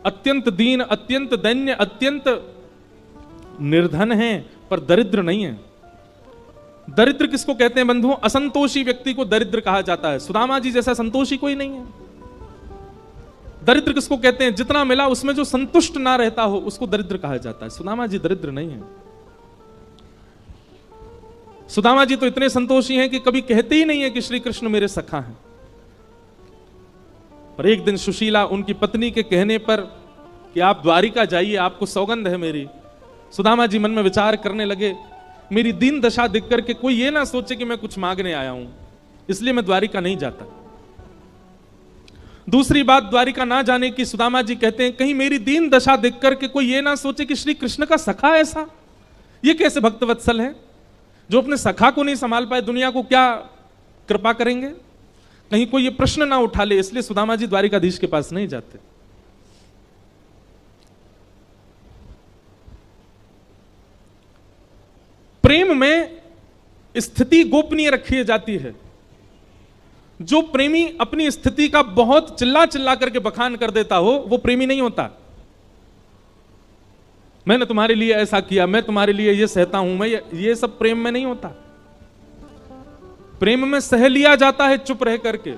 अत्यंत दीन, अत्यंत दैन्य, अत्यंत निर्धन हैं, पर दरिद्र नहीं है। दरिद्र किसको कहते हैं बंधुओं? असंतोषी व्यक्ति को दरिद्र कहा जाता है। सुदामा जी जैसा संतोषी कोई नहीं है। दरिद्र किसको कहते हैं? जितना मिला उसमें जो संतुष्ट ना रहता हो उसको दरिद्र कहा जाता है। सुदामा जी दरिद्र नहीं है। सुदामा जी तो इतने संतोषी हैं कि कभी कहते ही नहीं है कि श्री कृष्ण मेरे सखा हैं। पर एक दिन सुशीला उनकी पत्नी के कहने पर कि आप द्वारिका जाइए, आपको सौगंध है मेरी, सुदामा जी मन में विचार करने लगे, मेरी दीन दशा देख करके कोई ये ना सोचे कि मैं कुछ मांगने आया हूं, इसलिए मैं द्वारिका नहीं जाता। दूसरी बात द्वारिका ना जाने की, सुदामा जी कहते हैं कहीं मेरी दीन दशा देख करके कोई ये ना सोचे कि श्री कृष्ण का सखा ऐसा, ये कैसे भक्तवत्सल है जो अपने सखा को नहीं संभाल पाए, दुनिया को क्या कृपा करेंगे, कहीं कोई ये प्रश्न ना उठा ले, इसलिए सुदामा जी द्वारिकाधीश के पास नहीं जाते। प्रेम में स्थिति गोपनीय रखी जाती है। जो प्रेमी अपनी स्थिति का बहुत चिल्ला चिल्ला करके बखान कर देता हो वो प्रेमी नहीं होता। मैंने तुम्हारे लिए ऐसा किया, मैं तुम्हारे लिए ये सहता हूं, मैं ये सब प्रेम में नहीं होता। प्रेम में सह लिया जाता है चुप रह करके।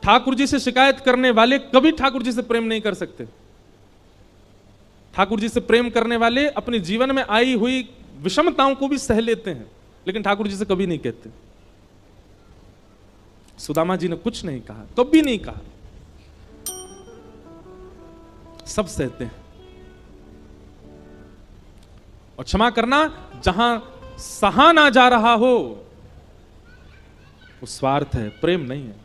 ठाकुर जी से शिकायत करने वाले कभी ठाकुर जी से प्रेम नहीं कर सकते। ठाकुर जी से प्रेम करने वाले अपने जीवन में आई हुई विषमताओं को भी सह लेते हैं, लेकिन ठाकुर जी से कभी नहीं कहते। सुदामा जी ने कुछ नहीं कहा, कभी नहीं कहा, सब सहते हैं। और क्षमा करना, जहां सहा ना जा रहा हो वो स्वार्थ है, प्रेम नहीं है।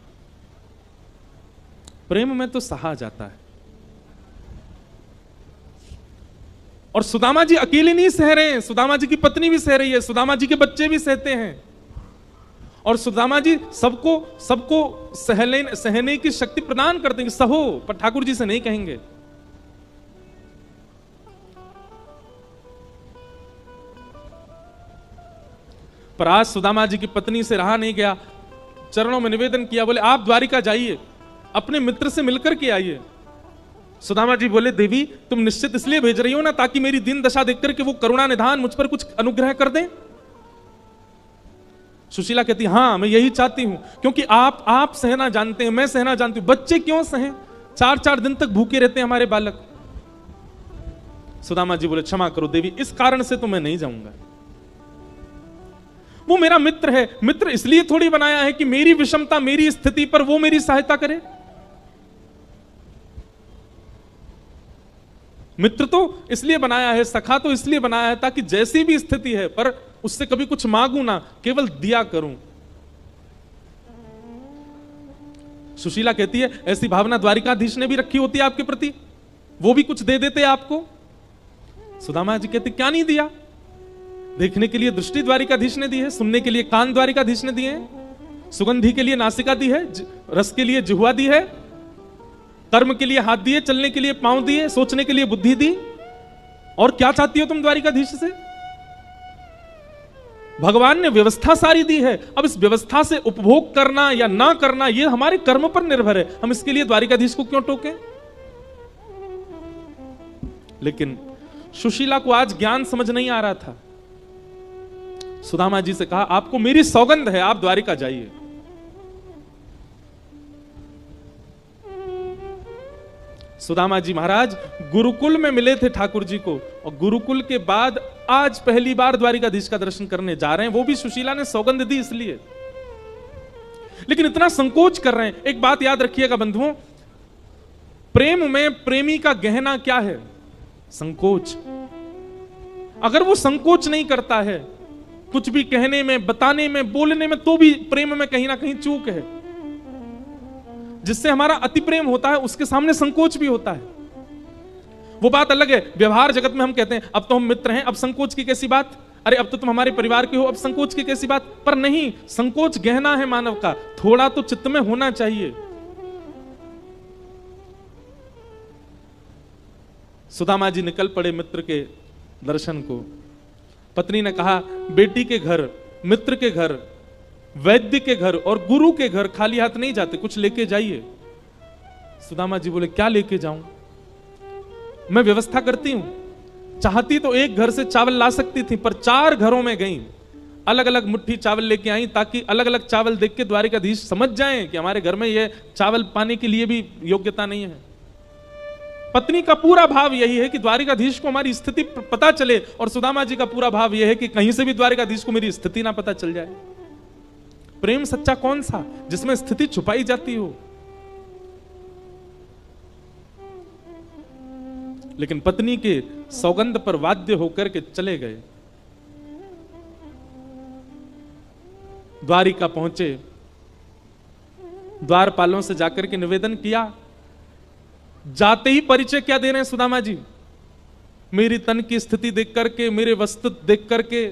प्रेम में तो सहा जाता है। और सुदामा जी अकेले नहीं सह रहे हैं, सुदामा जी की पत्नी भी सह रही है, सुदामा जी के बच्चे भी सहते हैं। और सुदामा जी सबको सहने की शक्ति प्रदान करते हैं, सहो, पर ठाकुर जी से नहीं कहेंगे। पर आज सुदामा जी की पत्नी से रहा नहीं गया, चरणों में निवेदन किया, बोले आप द्वारिका जाइए, अपने मित्र से मिलकर के आइए। सुदामा जी बोले देवी तुम निश्चित इसलिए भेज रही हो ना ताकि मेरी दीन दशा देखकर के वो करुणा निधान मुझ पर कुछ अनुग्रह कर दें। सुशीला कहती हां मैं यही चाहती हूं, क्योंकि आप सहना जानते हैं, मैं सहना जानती हूं, बच्चे क्यों सहें, 4-4 दिन तक भूखे रहते हैं हमारे बालक। सुदामा जी बोले क्षमा करो देवी, इस कारण से तो मैं नहीं जाऊंगा। वो मेरा मित्र है, मित्र इसलिए थोड़ी बनाया है कि मेरी विषमता, मेरी स्थिति पर वो मेरी सहायता करे। मित्र तो इसलिए बनाया है, सखा तो इसलिए बनाया है ताकि जैसी भी स्थिति है पर उससे कभी कुछ मांगू ना, केवल दिया करूं। सुशीला कहती है ऐसी भावना द्वारिकाधीश ने भी रखी होती है आपके प्रति, वो भी कुछ दे देते आपको। सुदामा जी कहते क्या नहीं दिया, देखने के लिए दृष्टि द्वारिकाधीश ने दी है, सुनने के लिए कान द्वारिकाधीश ने दिए हैं, सुगंधी के लिए नासिका दी है, रस के लिए जिह्वा दी है, कर्म के लिए हाथ दिए, चलने के लिए पांव दिए, सोचने के लिए बुद्धि दी। और क्या चाहती हो तुम द्वारिकाधीश से? भगवान ने व्यवस्था सारी दी है, अब इस व्यवस्था से उपभोग करना या ना करना यह हमारे कर्म पर निर्भर है, हम इसके लिए द्वारिकाधीश को क्यों टोकें? लेकिन सुशीला को आज ज्ञान समझ नहीं आ रहा था। सुदामा जी से कहा आपको मेरी सौगंध है, आप द्वारिका जाइए। सुदामा जी महाराज गुरुकुल में मिले थे ठाकुर जी को, और गुरुकुल के बाद आज पहली बार द्वारिकाधीश का दर्शन करने जा रहे हैं, वो भी सुशीला ने सौगंध दी इसलिए। लेकिन इतना संकोच कर रहे हैं। एक बात याद रखिएगा बंधुओं, प्रेम में प्रेमी का गहना क्या है? संकोच। अगर वो संकोच नहीं करता है कुछ भी कहने में, बताने में, बोलने में, तो भी प्रेम में कहीं ना कहीं चूक है। जिससे हमारा अति प्रेम होता है उसके सामने संकोच भी होता है। वो बात अलग है। व्यवहार जगत में हम कहते हैं अब तो हम मित्र हैं, अब संकोच की कैसी बात, अरे अब तो तुम हमारे परिवार के हो, अब संकोच की कैसी बात। पर नहीं, संकोच गहना है मानव का, थोड़ा तो चित्त में होना चाहिए। सुदामा जी निकल पड़े मित्र के दर्शन को। पत्नी ने कहा बेटी के घर, मित्र के घर, वैद्य के घर और गुरु के घर खाली हाथ नहीं जाते, कुछ लेके जाइए। सुदामा जी बोले क्या लेके जाऊं, मैं व्यवस्था करती हूं, चाहती तो एक घर से चावल ला सकती थी, पर 4 घरों में गई, अलग अलग मुट्ठी चावल लेके आई, ताकि अलग अलग चावल देख के द्वारिकाधीश समझ जाएं कि हमारे घर में ये चावल पाने के लिए भी योग्यता नहीं है। पत्नी का पूरा भाव यही है कि द्वारिकाधीश को हमारी स्थिति पता चले, और सुदामा जी का पूरा भाव यह है कि कहीं से भी द्वारिकाधीश को मेरी स्थिति ना पता चल जाए। प्रेम सच्चा कौन सा, जिसमें स्थिति छुपाई जाती हो। लेकिन पत्नी के सौगंध पर वाद्य होकर के चले गए, द्वारिका पहुंचे, द्वारपालों से जाकर के निवेदन किया। जाते ही परिचय क्या दे रहे हैं सुदामा जी, मेरी तन की स्थिति देख करके, मेरे वस्त्र देख करके,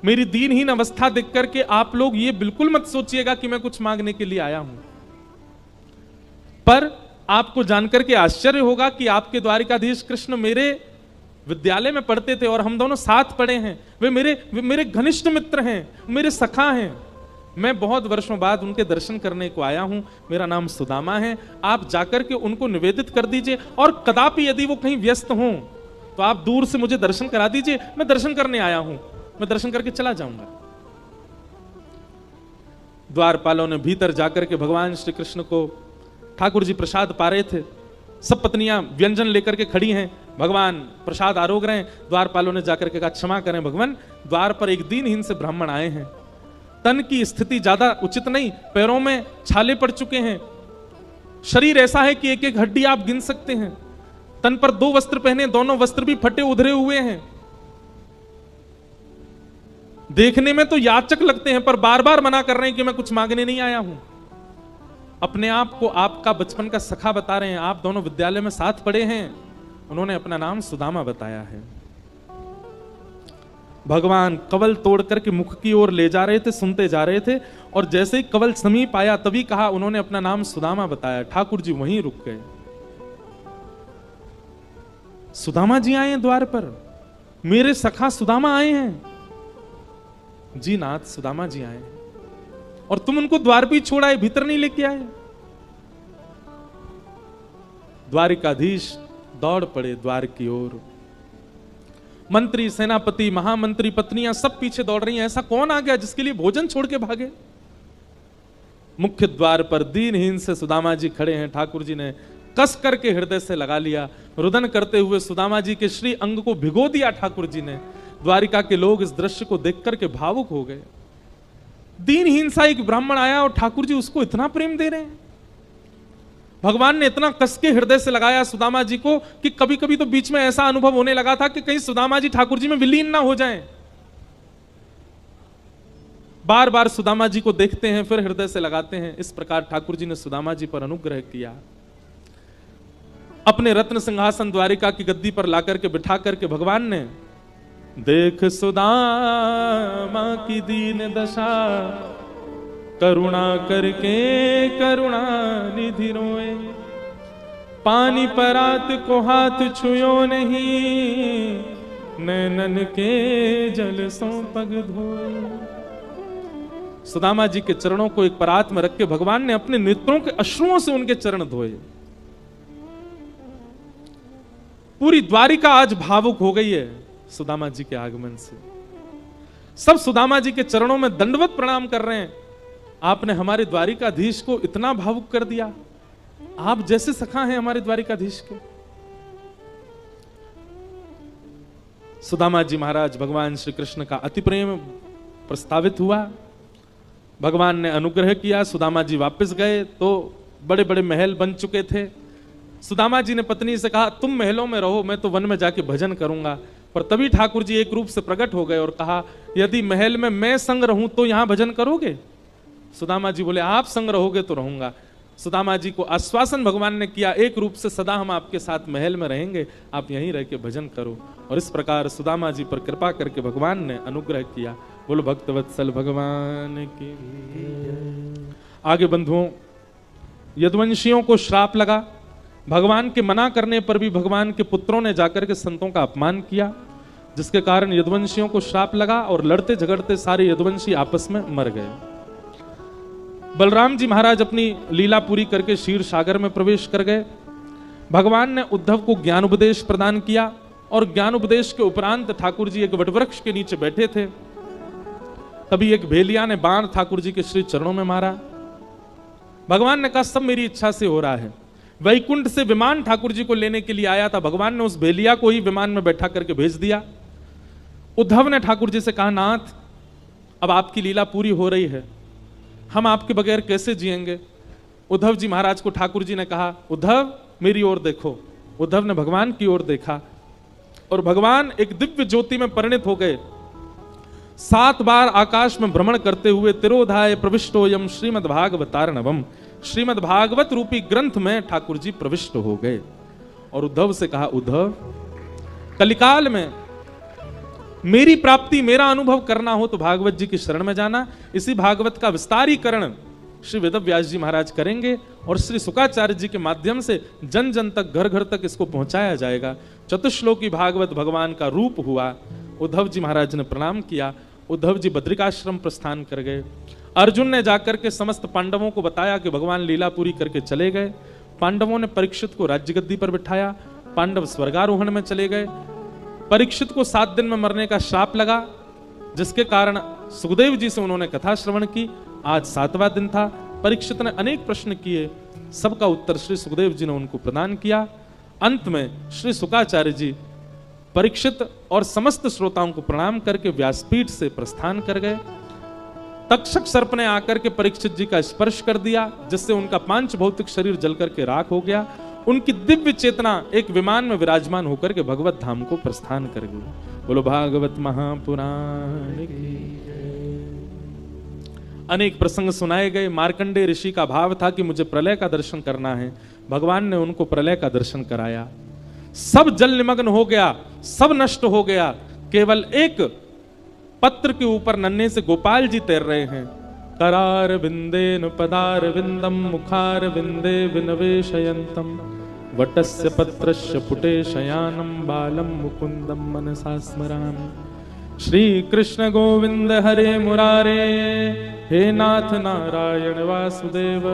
मेरी दीनहीन अवस्था देख करके आप लोग ये बिल्कुल मत सोचिएगा कि मैं कुछ मांगने के लिए आया हूं, पर आपको जानकर के आश्चर्य होगा कि आपके द्वारिकाधीश कृष्ण मेरे विद्यालय में पढ़ते थे और हम दोनों साथ पढ़े हैं। वे मेरे घनिष्ठ मित्र हैं, मेरे सखा हैं। मैं बहुत वर्षों बाद उनके दर्शन करने को आया हूं। मेरा नाम सुदामा है। आप जाकर के उनको निवेदित कर दीजिए, और कदापि यदि वो कहीं व्यस्त हों तो आप दूर से मुझे दर्शन करा दीजिए। मैं दर्शन करने आया हूं, मैं दर्शन करके चला जाऊंगा। द्वारपालों ने भीतर जाकर के भगवान श्री कृष्ण को, ठाकुर जी प्रसाद पा रहे थे, सब पत्नियां व्यंजन लेकर के खड़ी हैं, भगवान प्रसाद आरोग रहे हैं। द्वारपालों ने जाकर के कहा, क्षमा करें भगवान, द्वार पर एक दीनहीन से ब्राह्मण आए हैं, तन की स्थिति ज्यादा उचित नहीं, पैरों में छाले पड़ चुके हैं, शरीर ऐसा है कि एक एक हड्डी आप गिन सकते हैं, तन पर 2 वस्त्र पहने, दोनों वस्त्र भी फटे उधरे हुए हैं, देखने में तो याचक लगते हैं, पर बार बार मना कर रहे हैं कि मैं कुछ मांगने नहीं आया हूं। अपने आप को आपका बचपन का सखा बता रहे हैं, आप दोनों विद्यालय में साथ पढ़े हैं। उन्होंने अपना नाम सुदामा बताया है। भगवान कवल तोड़ करके मुख की ओर ले जा रहे थे, सुनते जा रहे थे, और जैसे ही कवल समीप आया तभी कहा, उन्होंने अपना नाम सुदामा बताया। ठाकुर जी वहीं रुक गए। सुदामा जी आए हैं द्वार पर, मेरे सखा सुदामा आए हैं। जी नाथ, सुदामा जी आए हैं, और तुम उनको द्वार भी छोड़ आए, भीतर नहीं लेके आए। द्वारिकाधीश दौड़ पड़े द्वार की ओर। मंत्री, सेनापति, महामंत्री, पत्नियां सब पीछे दौड़ रही हैं। ऐसा कौन आ गया जिसके लिए भोजन छोड़ के भागे? मुख्य द्वार पर दीनहीन से सुदामा जी खड़े हैं। ठाकुर जी ने कस करके हृदय से लगा लिया। रुदन करते हुए सुदामा जी के श्री अंग को भिगो दिया ठाकुर जी ने। द्वारिका के लोग इस दृश्य को देख करके भावुक हो गए। दीनहीन सा एक ब्राह्मण आया और ठाकुर जी उसको इतना प्रेम दे रहे हैं। भगवान ने इतना कस के हृदय से लगाया सुदामा जी को कि कभी कभी तो बीच में ऐसा अनुभव होने लगा था कि कहीं सुदामा जी ठाकुर जी में विलीन ना हो जाएं। बार बार सुदामा जी को देखते हैं, फिर हृदय से लगाते हैं। इस प्रकार ठाकुर जी ने सुदामा जी पर अनुग्रह किया। अपने रत्न सिंहासन द्वारिका की गद्दी पर लाकर के बिठा करके भगवान ने, देख सुदामा की दीन दशा, करुणा करके करुणा निधि रोए, पानी परात को हाथ छुयो नहीं, नैनन के जल सो पग धोए। सुदामा जी के चरणों को एक परात में रख के भगवान ने अपने नेत्रों के अश्रुओं से उनके चरण धोए। पूरी द्वारिका आज भावुक हो गई है सुदामा जी के आगमन से। सब सुदामा जी के चरणों में दंडवत प्रणाम कर रहे हैं। आपने हमारे द्वारिकाधीश को इतना भावुक कर दिया। आप जैसे सखा हैं हमारे द्वारिकाधीश के। सुदामा जी महाराज भगवान श्री कृष्ण का अति प्रेम प्रस्तावित हुआ। भगवान ने अनुग्रह किया। सुदामा जी वापस गए तो बड़े बड़े महल बन चुके थे। सुदामा जी ने पत्नी से कहा, तुम महलों में रहो, मैं तो वन में जाके भजन करूंगा। पर तभी ठाकुर जी एक रूप से प्रकट हो गए और कहा, यदि महल में मैं संग रहूं तो यहां भजन करोगे? सुदामा जी बोले, आप संग रहोगे तो रहूंगा। सुदामा जी को आश्वासन भगवान ने किया, एक रूप से सदा हम आपके साथ महल में रहेंगे, आप यहीं रह के भजन करो। और इस प्रकार सुदामा जी पर कृपा करके भगवान ने अनुग्रह किया। बोलो भक्तवत्सल भगवान की। आगे बंधुओं, यदुवंशियों को श्राप लगा। भगवान के मना करने पर भी भगवान के पुत्रों ने जाकर के संतों का अपमान किया, जिसके कारण यदुवंशियों को श्राप लगा और लड़ते झगड़ते सारे यदुवंशी आपस में मर गए। बलराम जी महाराज अपनी लीला पूरी करके क्षीर सागर में प्रवेश कर गए। भगवान ने उद्धव को ज्ञान उपदेश प्रदान किया और ज्ञान उपदेश के उपरांत ठाकुर जी एक वटवृक्ष के नीचे बैठे थे। तभी एक भेलिया ने बाण ठाकुर जी के श्री चरणों में मारा। भगवान ने कहा सब मेरी इच्छा से हो रहा है। वैकुंठ से विमान ठाकुर जी को लेने के लिए आया था, भगवान ने उस भेलिया को ही विमान में बैठा करके भेज दिया। उद्धव ने ठाकुर जी से कहा, नाथ अब आपकी लीला पूरी हो रही है, हम आपके बगैर कैसे जिएंगे। उद्धव जी महाराज को ठाकुर जी ने कहा, उद्धव मेरी ओर देखो। उद्धव ने भगवान की ओर देखा और भगवान एक दिव्य ज्योति में परिणित हो गए। 7 बार आकाश में भ्रमण करते हुए तिरोधाय प्रविष्टोयम श्रीमद् भागवतार्णवम, श्रीमद् भागवत रूपी ग्रंथ में ठाकुर जी प्रविष्ट हो गए। और उद्धव से कहा, उद्धव कलिकाल में मेरी प्राप्ति, मेरा अनुभव करना हो तो भागवत जी की शरण में जाना। इसी भागवत का विस्तारीकरण श्री वेदव्यास जी महाराज करेंगे और श्री शुकाचार्य जी के माध्यम से जन जन तक, घर घर तक इसको पहुंचाया जाएगा। चतुश्लोकी भागवत भगवान का रूप हुआ। उद्धव जी महाराज ने प्रणाम किया। उद्धव जी बद्रिकाश्रम प्रस्थान कर गए। अर्जुन ने जाकर के समस्त पांडवों को बताया कि भगवान लीला पूरी करके चले गए। पांडवों ने परीक्षित को राज्य गद्दी पर बिठाया। पांडव स्वर्गारोहण में चले गए। परीक्षित को 7 दिन में मरने का श्राप लगा, जिसके कारण सुखदेव जी से उन्होंने कथा श्रवण की। आज 7वां दिन था। परीक्षित ने अनेक प्रश्न किए, सबका उत्तर श्री सुखदेव जी ने उनको प्रदान किया। अंत में श्री शुकाचार्य जी परीक्षित और समस्त श्रोताओं को प्रणाम करके व्यासपीठ से प्रस्थान कर गए। तक्षक सर्प ने आकर के परीक्षित जी का स्पर्श कर दिया, जिससे उनका 5 भौतिक शरीर जल करके राख हो गया। उनकी दिव्य चेतना एक विमान में विराजमान होकर के भगवत धाम को प्रस्थान कर गई। बोलो भागवत महापुराण की। अनेक प्रसंग सुनाए गए। मार्कंडेय ऋषि का भाव था कि मुझे प्रलय का दर्शन करना है। भगवान ने उनको प्रलय का दर्शन कराया। सब जल निमग्न हो गया, सब नष्ट हो गया। केवल एक पत्र के ऊपर नन्हे से गोपाल जी तैर रहे हैं। करार बिंदेन पदार विंदम मुखार बिंदे विनवेशयंतम वटस्य पत्रस्य पुटे शयानम बालम मुकुंदम मनसा स्मरामि। श्री कृष्ण गोविंद हरे मुरारे, हे नाथ नारायण वासुदेव।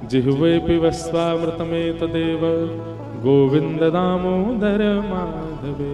जिह्वे पिबस्वामृतमेतदेव, गोविंद दामोदर माधवे।